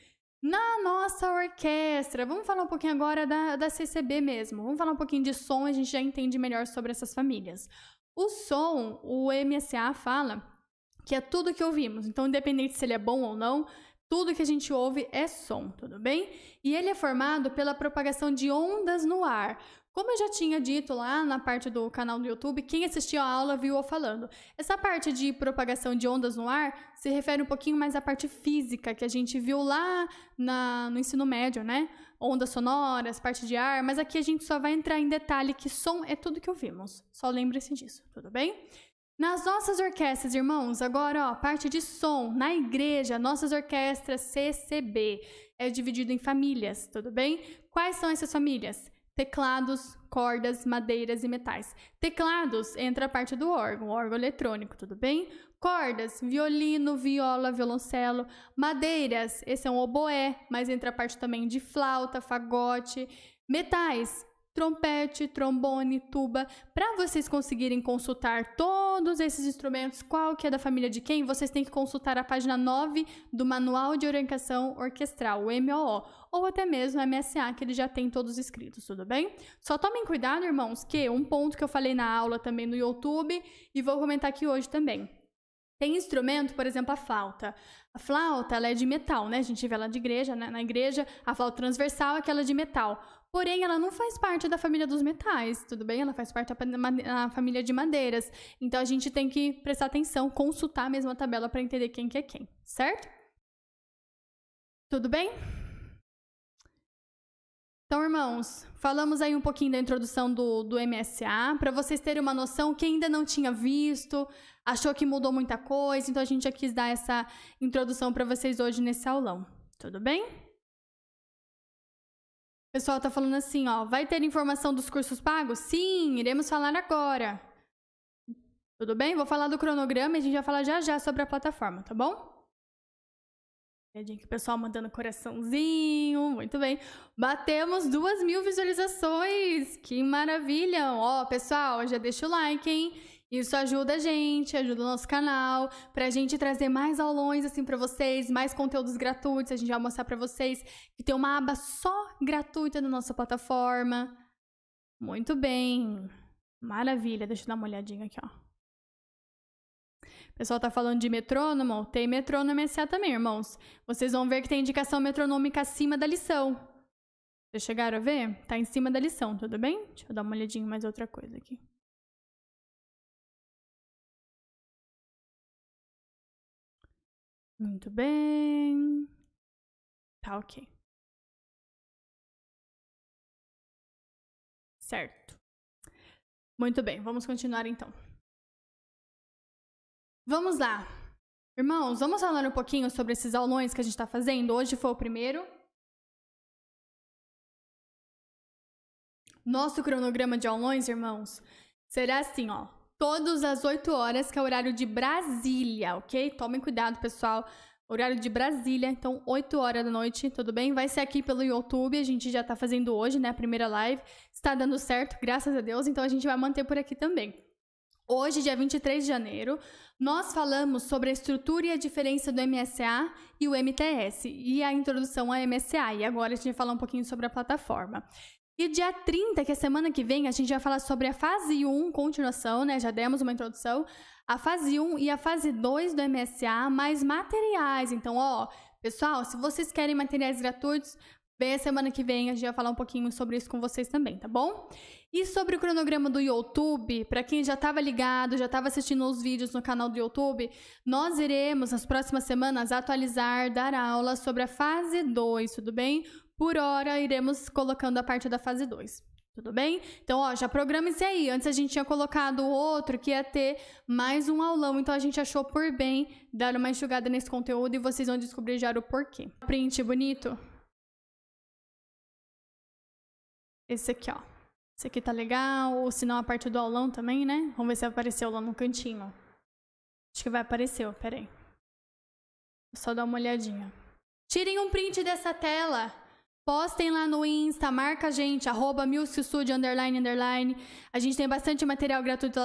Na nossa orquestra, vamos falar um pouquinho agora da CCB mesmo. Vamos falar um pouquinho de som, a gente já entende melhor sobre essas famílias. O som, o MSA fala que é tudo que ouvimos. Então, independente se ele é bom ou não, tudo que a gente ouve é som, tudo bem? E ele é formado pela propagação de ondas no ar. Como eu já tinha dito lá na parte do canal do YouTube, quem assistiu a aula viu eu falando. Essa parte de propagação de ondas no ar se refere um pouquinho mais à parte física, que a gente viu lá no ensino médio, né? Ondas sonoras, parte de ar, mas aqui a gente só vai entrar em detalhe que som é tudo que ouvimos. Só lembre-se disso, tudo bem? Nas nossas orquestras, irmãos, agora, ó, parte de som, na igreja, nossas orquestras CCB, é dividido em famílias, tudo bem? Quais são essas famílias? Teclados, cordas, madeiras e metais. Teclados, entra a parte do órgão eletrônico, tudo bem? Cordas, violino, viola, violoncelo. Madeiras, esse é um oboé, mas entra a parte também de flauta, fagote. Metais, trompete, trombone, tuba. Para vocês conseguirem consultar todos esses instrumentos, qual que é da família de quem, vocês têm que consultar a página 9 do Manual de Orientação Orquestral, o MOO, ou até mesmo o MSA, que ele já tem todos escritos, tudo bem? Só tomem cuidado, irmãos, que um ponto que eu falei na aula também no YouTube, e vou comentar aqui hoje também. Tem instrumento, por exemplo, a flauta. A flauta, ela é de metal, né? A gente vê ela de igreja, né? Na igreja, a flauta transversal é aquela de metal. Porém, ela não faz parte da família dos metais, tudo bem? Ela faz parte da família de madeiras. Então, a gente tem que prestar atenção, consultar mesmo a tabela para entender quem que é quem, certo? Tudo bem? Então, irmãos, falamos aí um pouquinho da introdução do MSA, para vocês terem uma noção, quem ainda não tinha visto, achou que mudou muita coisa, então a gente já quis dar essa introdução para vocês hoje nesse aulão. Tudo bem? O pessoal tá falando assim, ó, vai ter informação dos cursos pagos? Sim, iremos falar agora. Tudo bem? Vou falar do cronograma e a gente vai falar já sobre a plataforma, tá bom? O pessoal mandando coraçãozinho, muito bem. Batemos 2.000 visualizações, que maravilha! Ó, pessoal, já deixa o like, hein? Isso ajuda a gente, ajuda o nosso canal, pra gente trazer mais aulões assim pra vocês, mais conteúdos gratuitos. A gente vai mostrar pra vocês que tem uma aba só gratuita na nossa plataforma. Muito bem, maravilha. Deixa eu dar uma olhadinha aqui, ó. O pessoal tá falando de metrônomo, tem metrônomo MSA também, irmãos. Vocês vão ver que tem indicação metronômica acima da lição. Vocês chegaram a ver? Tá em cima da lição, tudo bem? Deixa eu dar uma olhadinha em mais outra coisa aqui. Muito bem. Tá ok. Certo. Muito bem, vamos continuar então. Vamos lá. Irmãos, vamos falar um pouquinho sobre esses aulões que a gente está fazendo. Hoje foi o primeiro. Nosso cronograma de aulões, irmãos, será assim, ó. Todas às 8 horas, que é o horário de Brasília, ok? Tomem cuidado, pessoal. Horário de Brasília, então 8 horas da noite, tudo bem? Vai ser aqui pelo YouTube, a gente já tá fazendo hoje, né? A primeira live. Está dando certo, graças a Deus, então a gente vai manter por aqui também. Hoje, dia 23 de janeiro, nós falamos sobre a estrutura e a diferença do MSA e o MTS, e a introdução ao MSA. E agora a gente vai falar um pouquinho sobre a plataforma. E dia 30, que é semana que vem, a gente vai falar sobre a fase 1, continuação, né? Já demos uma introdução. A fase 1 e a fase 2 do MSA, mais materiais. Então, ó, pessoal, se vocês querem materiais gratuitos, vem a semana que vem, a gente vai falar um pouquinho sobre isso com vocês também, tá bom? E sobre o cronograma do YouTube, para quem já estava ligado, já estava assistindo os vídeos no canal do YouTube, nós iremos, nas próximas semanas, atualizar, dar aula sobre a fase 2, tudo bem? Por hora, iremos colocando a parte da fase 2, tudo bem? Então, ó, já programe-se aí. Antes a gente tinha colocado outro que ia ter mais um aulão, então a gente achou por bem dar uma enxugada nesse conteúdo e vocês vão descobrir já o porquê. Print bonito. Esse aqui, ó. Esse aqui tá legal, ou se não a parte do aulão também, né? Vamos ver se apareceu lá no cantinho. Acho que vai aparecer, ó, peraí. Vou só dar uma olhadinha. Tirem um print dessa tela. Postem lá no Insta, marca a gente, @milcstudio__. A gente tem bastante material gratuito lá